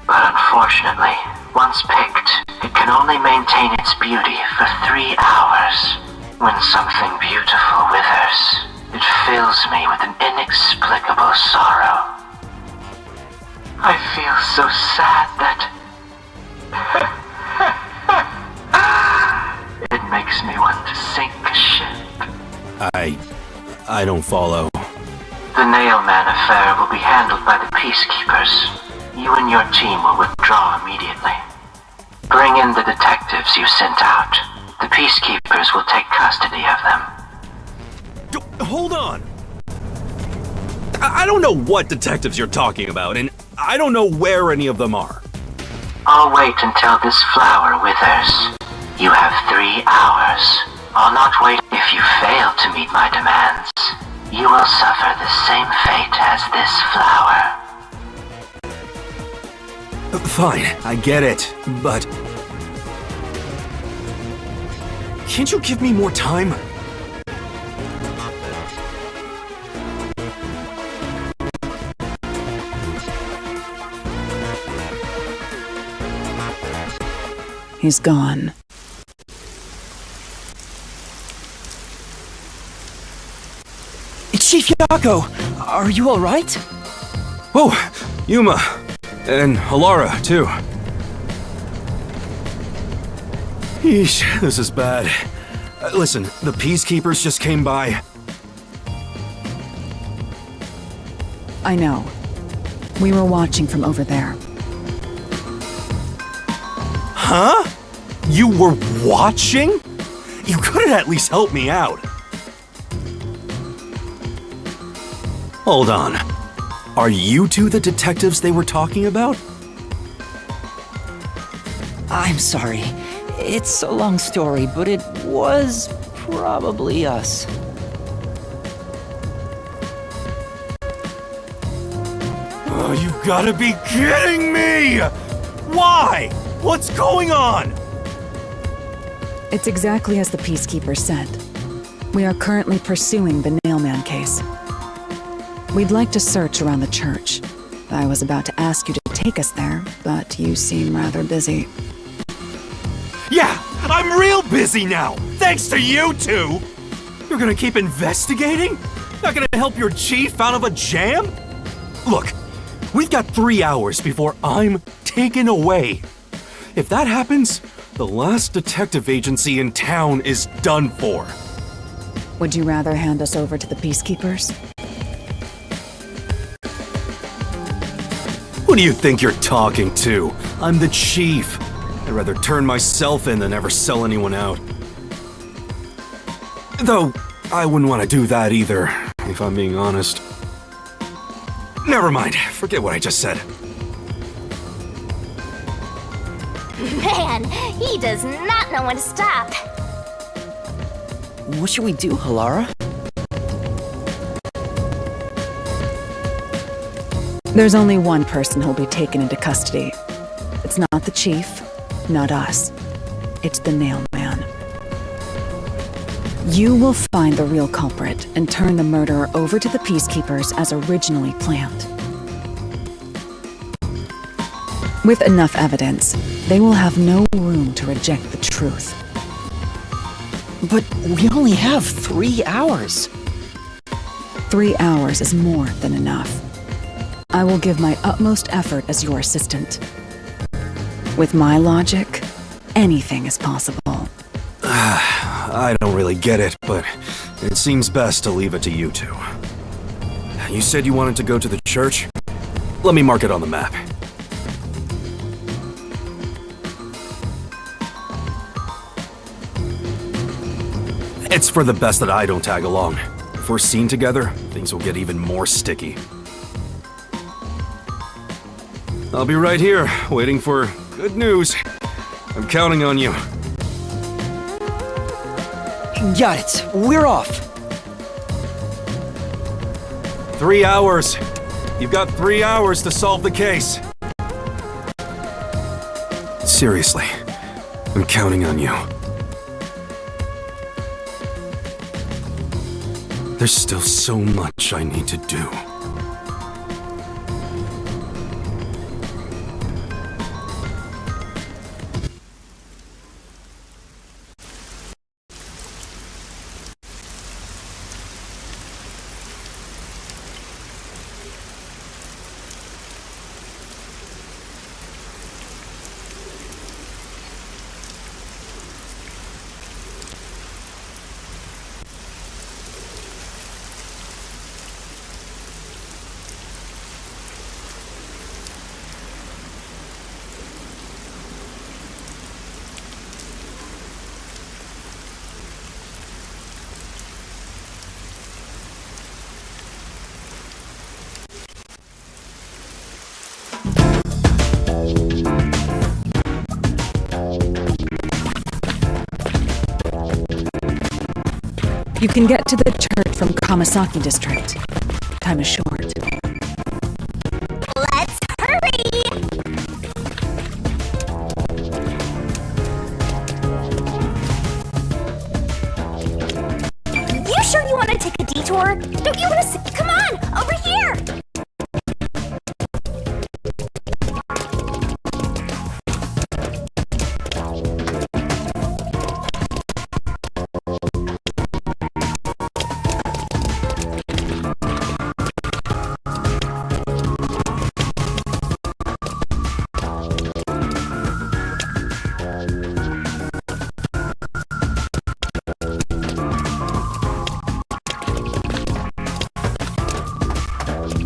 But unfortunately, once picked, it can only maintain its beauty for 3 hours. When something beautiful withers, it fills me with an inexplicable sorrow. I feel so sad that... it makes me want to sink a ship. I don't follow. The Nailman affair will be handled by the Peacekeepers. You and your team will withdraw immediately. Bring in the detectives you sent out. The Peacekeepers will take custody of them. Hold on! I don't know what detectives you're talking about, and I don't know where any of them are. I'll wait until this flower withers. You have 3 hours. I'll not wait. If you fail to meet my demands, you will suffer the same fate as this flower. Fine, I get it, but... can't you give me more time? He's gone. Chief Yako, are you alright? Oh, Yuma. And Halara, too. Yeesh, this is bad. Listen, the Peacekeepers just came by. I know. We were watching from over there. Huh? You were watching? You could have at least helped me out. Hold on. Are you two the detectives they were talking about? I'm sorry. It's a long story, but it was probably us. Oh, you gotta be kidding me! Why? What's going on? It's exactly as the Peacekeeper said. We are currently pursuing the Nailman case. We'd like to search around the church. I was about to ask you to take us there, but you seem rather busy. Yeah, I'm real busy now, thanks to you two! You're gonna keep investigating? Not gonna help your chief out of a jam? Look, we've got 3 hours before I'm taken away. If that happens, the last detective agency in town is done for. Would you rather hand us over to the Peacekeepers? Who do you think you're talking to? I'm the chief. I'd rather turn myself in than ever sell anyone out. Though, I wouldn't want to do that either, if I'm being honest. Never mind, forget what I just said. Man, he does not know when to stop. What should we do, Halara? There's only one person who'll be taken into custody. It's not the chief, not us. It's the Nailman. You will find the real culprit and turn the murderer over to the Peacekeepers as originally planned. With enough evidence, they will have no room to reject the truth. But we only have 3 hours. 3 hours is more than enough. I will give my utmost effort as your assistant. With my logic, anything is possible. I don't really get it, but it seems best to leave it to you two. You said you wanted to go to the church? Let me mark it on the map. It's for the best that I don't tag along. If we're seen together, things will get even more sticky. I'll be right here, waiting for good news. I'm counting on you. Got it. We're off. 3 hours. You've got 3 hours to solve the case. Seriously, I'm counting on you. There's still so much I need to do. You can get to the church from Kamasaki District. Time is short. Let's hurry! You sure you want to take a detour? Don't you want to see? Come on, over here!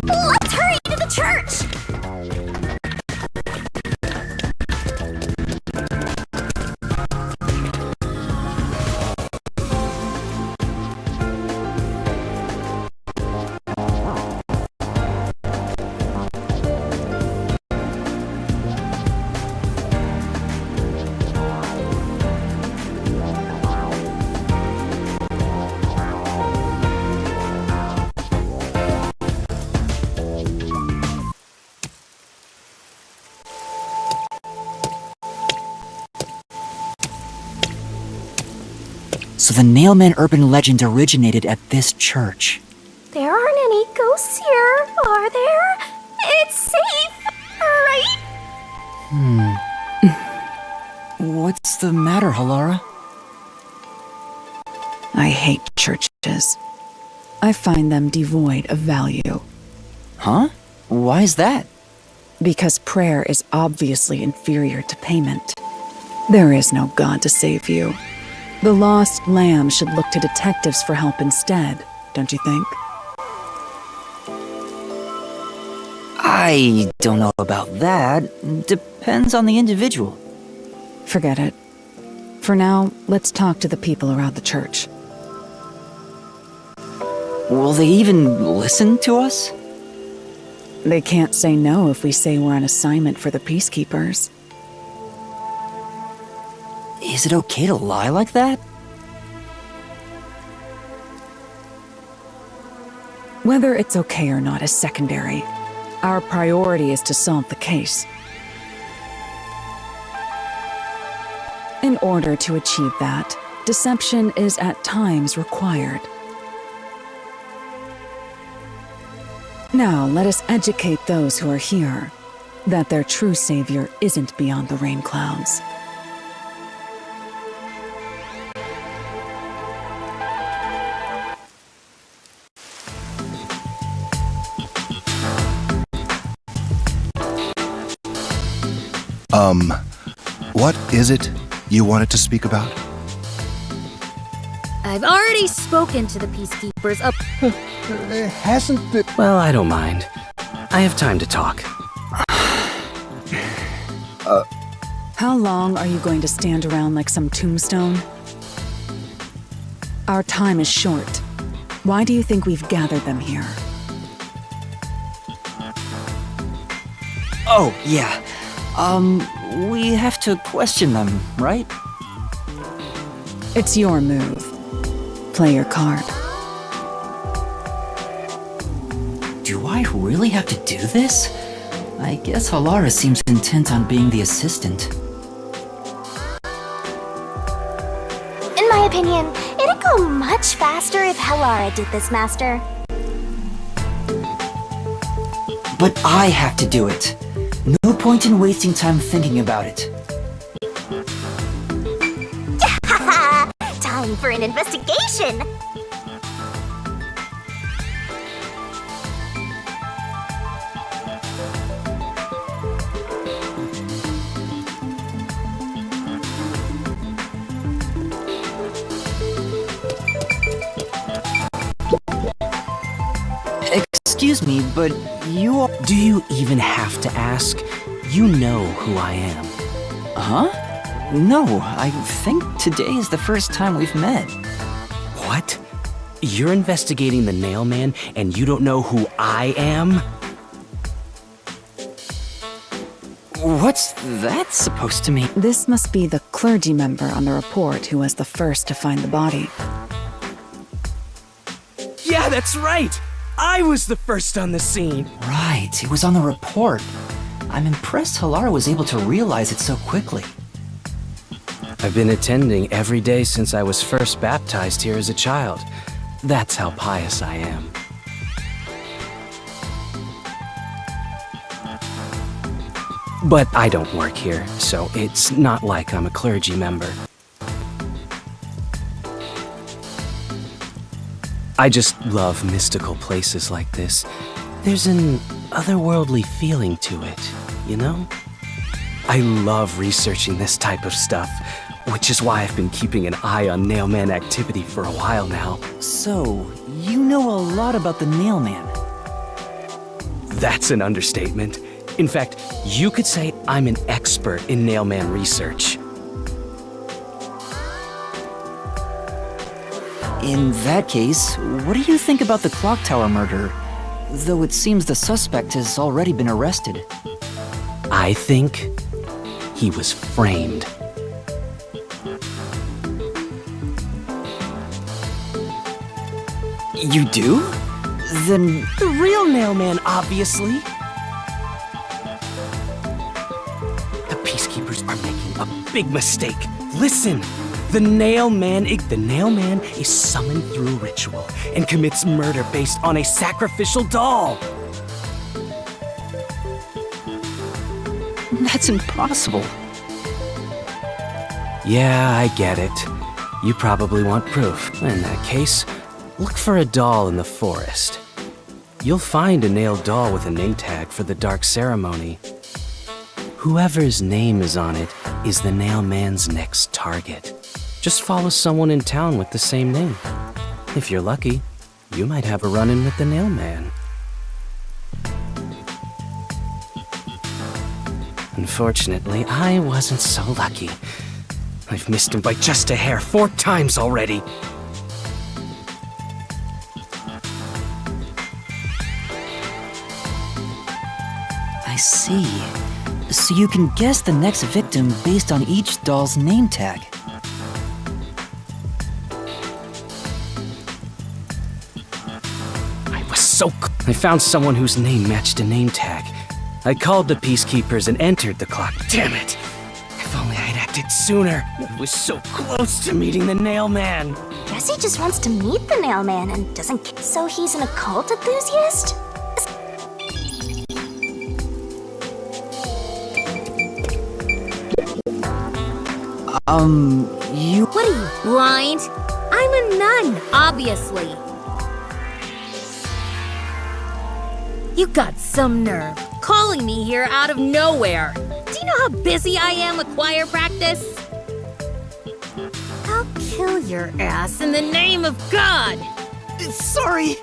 Let's hurry to the church! So the Nailman urban legend originated at this church. There aren't any ghosts here, are there? It's safe, right? What's the matter, Halara? I hate churches. I find them devoid of value. Huh? Why is that? Because prayer is obviously inferior to payment. There is no God to save you. The lost lamb should look to detectives for help instead, don't you think? I don't know about that. Depends on the individual. Forget it. For now, let's talk to the people around the church. Will they even listen to us? They can't say no if we say we're on assignment for the Peacekeepers. Is it okay to lie like that? Whether it's okay or not is secondary. Our priority is to solve the case. In order to achieve that, deception is at times required. Now, let us educate those who are here that their true savior isn't beyond the rain clouds. What is it you wanted to speak about? I've already spoken to the peacekeepers up. Hasn't the... Well, I don't mind. I have time to talk. How long are you going to stand around like some tombstone? Our time is short. Why do you think we've gathered them here? Oh, yeah. We have to question them, right? It's your move. Play your card. Do I really have to do this? I guess Halara seems intent on being the assistant. In my opinion, it'd go much faster if Halara did this, Master. But I have to do it. No point in wasting time thinking about it. Time for an investigation! Excuse me, but do you even have to ask? You know who I am. Huh? No, I think today is the first time we've met. What? You're investigating the Nailman and you don't know who I am? What's that supposed to mean? This must be the clergy member on the report who was the first to find the body. Yeah, that's right! I was the first on the scene! Right, it was on the report. I'm impressed Halara was able to realize it so quickly. I've been attending every day since I was first baptized here as a child. That's how pious I am. But I don't work here, so it's not like I'm a clergy member. I just love mystical places like this. There's an otherworldly feeling to it, you know? I love researching this type of stuff, which is why I've been keeping an eye on Nailman activity for a while now. So, you know a lot about the Nailman? That's an understatement. In fact, you could say I'm an expert in Nailman research. In that case, what do you think about the clock tower murder? Though it seems the suspect has already been arrested. I think he was framed. You do? Then the real Nailman, obviously. The peacekeepers are making a big mistake. Listen! The Nailman is summoned through ritual and commits murder based on a sacrificial doll. That's impossible. Yeah, I get it. You probably want proof. In that case, look for a doll in the forest. You'll find a nailed doll with a name tag for the Dark Ceremony. Whoever's name is on it is the Nailman's next target. Just follow someone in town with the same name. If you're lucky, you might have a run-in with the Nailman. Unfortunately, I wasn't so lucky. I've missed him by just a hair 4 times already. I see. So you can guess the next victim based on each doll's name tag. I found someone whose name matched a name tag. I called the peacekeepers and entered the clock. Damn it! If only I had acted sooner. I was so close to meeting the Nailman. Guess he just wants to meet the Nailman and doesn't care. So he's an occult enthusiast? You... What are you, blind? I'm a nun, obviously. You got some nerve, calling me here out of nowhere. Do you know how busy I am with choir practice? I'll kill your ass in the name of God! Sorry.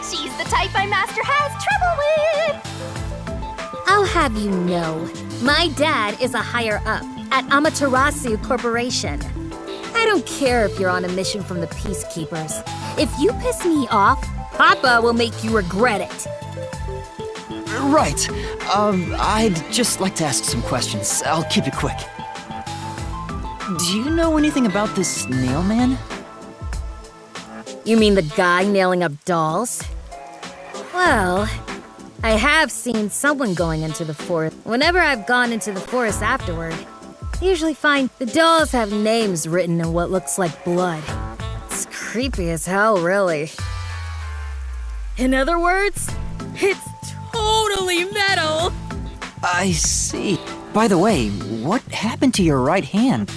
She's the type my master has trouble with! I'll have you know, my dad is a higher up at Amaterasu Corporation. I don't care if you're on a mission from the Peacekeepers. If you piss me off, Papa will make you regret it. Right. I'd just like to ask some questions. I'll keep it quick. Do you know anything about this nail man? You mean the guy nailing up dolls? Well, I have seen someone going into the forest. Whenever I've gone into the forest afterward, I usually find the dolls have names written in what looks like blood. It's creepy as hell, really. In other words, it's totally metal! I see. By the way, what happened to your right hand?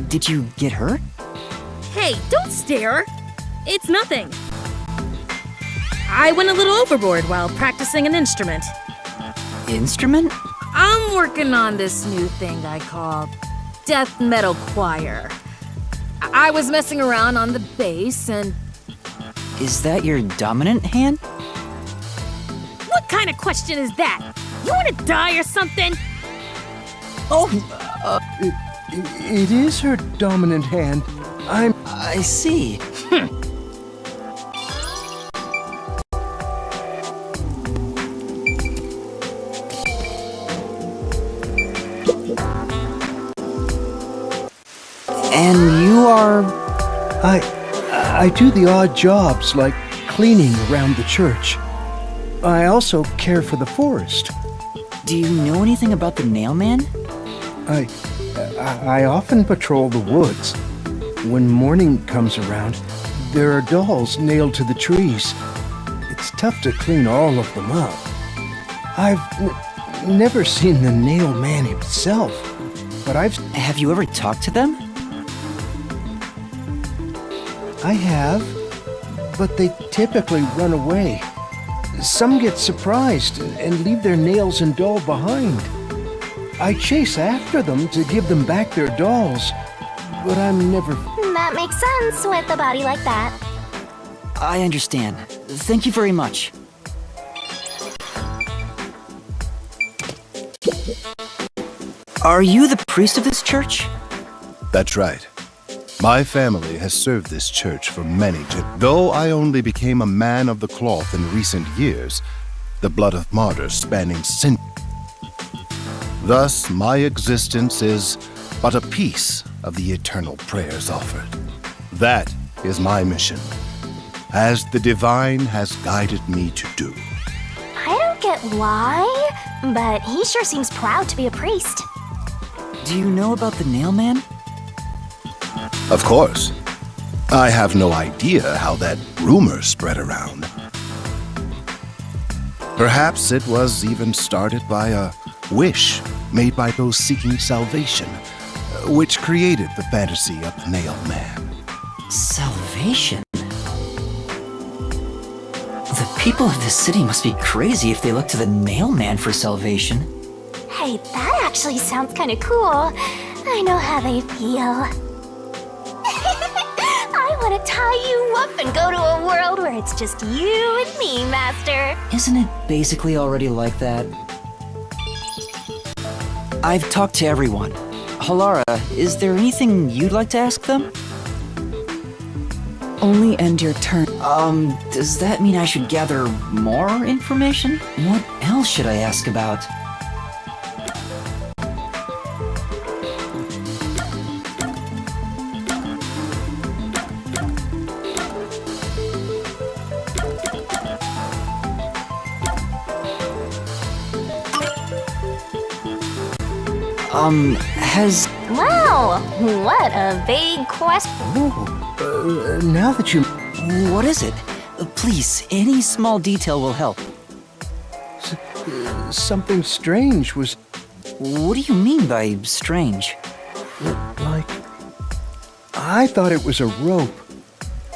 Did you get hurt? Hey, don't stare! It's nothing. I went a little overboard while practicing an instrument. Instrument? I'm working on this new thing I call death metal choir. I was messing around on the bass and... Is that your dominant hand? What kind of question is that? You wanna die or something? Oh, It is her dominant hand. I see. And you are... I do the odd jobs like cleaning around the church. I also care for the forest. Do you know anything about the nail man? I often patrol the woods. When morning comes around, there are dolls nailed to the trees. It's tough to clean all of them up. I've never seen the nail man himself, but Have you ever talked to them? I have, but they typically run away. Some get surprised and leave their nails and doll behind. I chase after them to give them back their dolls, but I'm never... That makes sense with a body like that. I understand. Thank you very much. Are you the priest of this church? That's right. My family has served this church for many though I only became a man of the cloth in recent years, the blood of martyrs spanning centuries. Thus, my existence is but a piece of the eternal prayers offered. That is my mission, as the divine has guided me to do. I don't get why, but he sure seems proud to be a priest. Do you know about the nail man? Of course. I have no idea how that rumor spread around. Perhaps it was even started by a wish made by those seeking salvation, which created the fantasy of the nail man. Salvation? The people of this city must be crazy if they look to the nail man for salvation. Hey, that actually sounds kind of cool. I know how they feel. I want to tie you up and go to a world where it's just you and me, Master. Isn't it basically already like that? I've talked to everyone. Halara, is there anything you'd like to ask them? Only end your turn. Does that mean I should gather more information? What else should I ask about? Wow, what a big question. Now that you... What is it? Please, any small detail will help. Something strange was... What do you mean by strange? Like... I thought it was a rope.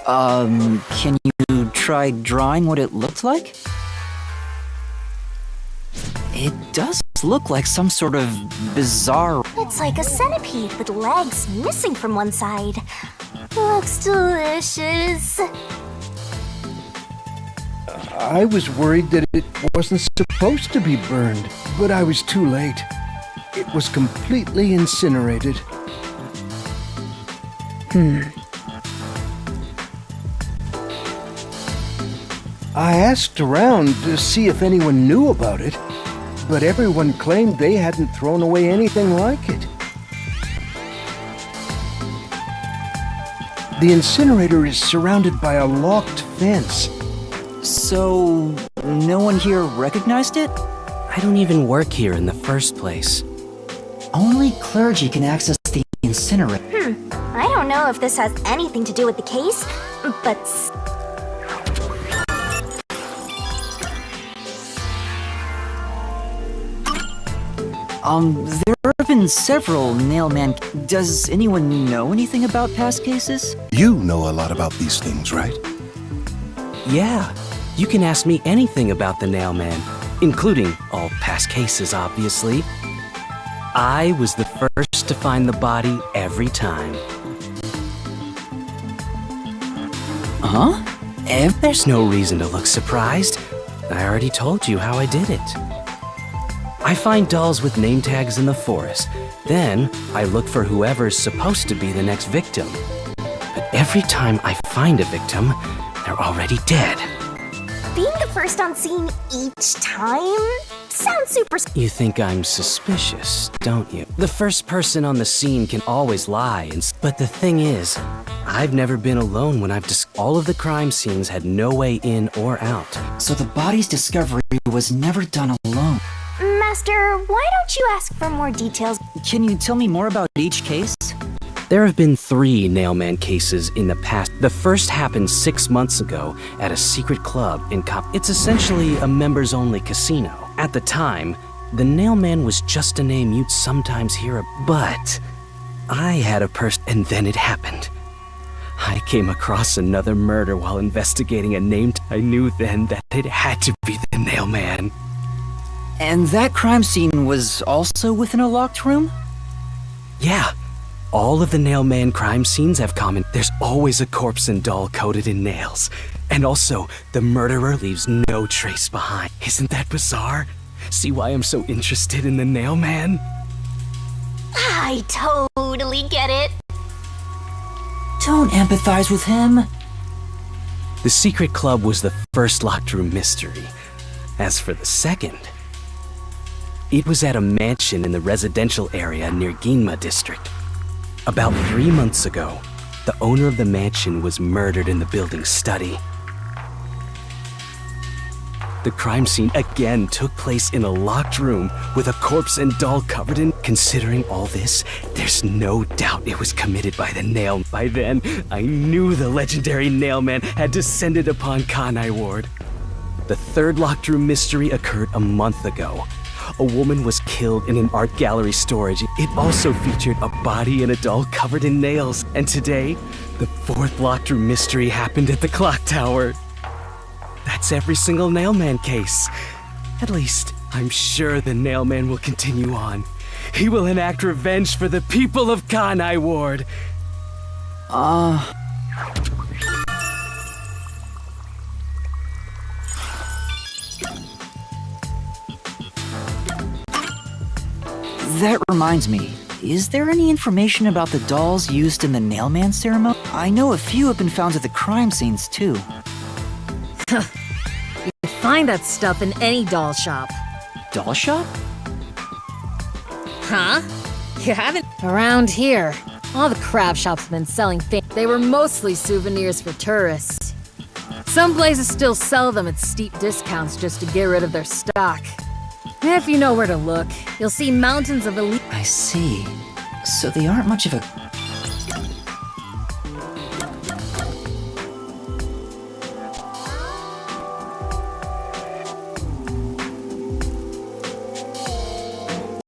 Can you try drawing what it looked like? It does look like some sort of bizarre... It's like a centipede with legs missing from one side. Looks delicious. I was worried that it wasn't supposed to be burned, but I was too late. It was completely incinerated. I asked around to see if anyone knew about it, but everyone claimed they hadn't thrown away anything like it. The incinerator is surrounded by a locked fence. So, no one here recognized it? I don't even work here in the first place. Only clergy can access the incinerator. I don't know if this has anything to do with the case, but... There have been several Nailman... Does anyone know anything about past cases? You know a lot about these things, right? Yeah, you can ask me anything about the Nailman, including all past cases, obviously. I was the first to find the body every time. Huh? There's no reason to look surprised. I already told you how I did it. I find dolls with name tags in the forest. Then, I look for whoever's supposed to be the next victim. But every time I find a victim, they're already dead. Being the first on scene each time sounds super... You think I'm suspicious, don't you? The first person on the scene can always lie, but the thing is, I've never been alone when all of the crime scenes had no way in or out. So the body's discovery was never done alone. Master, why don't you ask for more details? Can you tell me more about each case? There have been 3 Nailman cases in the past. The first happened 6 months ago at a secret club in It's essentially a members-only casino. At the time, the Nailman was just a name you'd sometimes hear but I had a person, and then it happened. I came across another murder while investigating a name. I knew then that it had to be the Nailman. And that crime scene was also within a locked room? Yeah. All of the Nailman crime scenes have common. There's always a corpse and doll coated in nails. And also, the murderer leaves no trace behind. Isn't that bizarre? See why I'm so interested in the Nailman? I totally get it. Don't empathize with him. The secret club was the first locked room mystery. As for the second, it was at a mansion in the residential area near Ginma district. About 3 months ago, the owner of the mansion was murdered in the building's study. The crime scene again took place in a locked room with a corpse and doll covered in... Considering all this, there's no doubt it was committed by the Nail. By then, I knew the legendary Nailman had descended upon Kanai Ward. The third locked room mystery occurred a month ago. A woman was killed in an art gallery storage. It also featured a body and a doll covered in nails. And today, the fourth locked room mystery happened at the clock tower. That's every single Nailman case. At least, I'm sure the Nailman will continue on. He will enact revenge for the people of Kanai Ward. That reminds me, is there any information about the dolls used in the Nailman ceremony? I know a few have been found at the crime scenes, too. You find that stuff in any doll shop. Doll shop? Huh? You haven't? Around here, all the crab shops have been selling They were mostly souvenirs for tourists. Some places still sell them at steep discounts just to get rid of their stock. If you know where to look, you'll see mountains of elite... I see. So they aren't much of a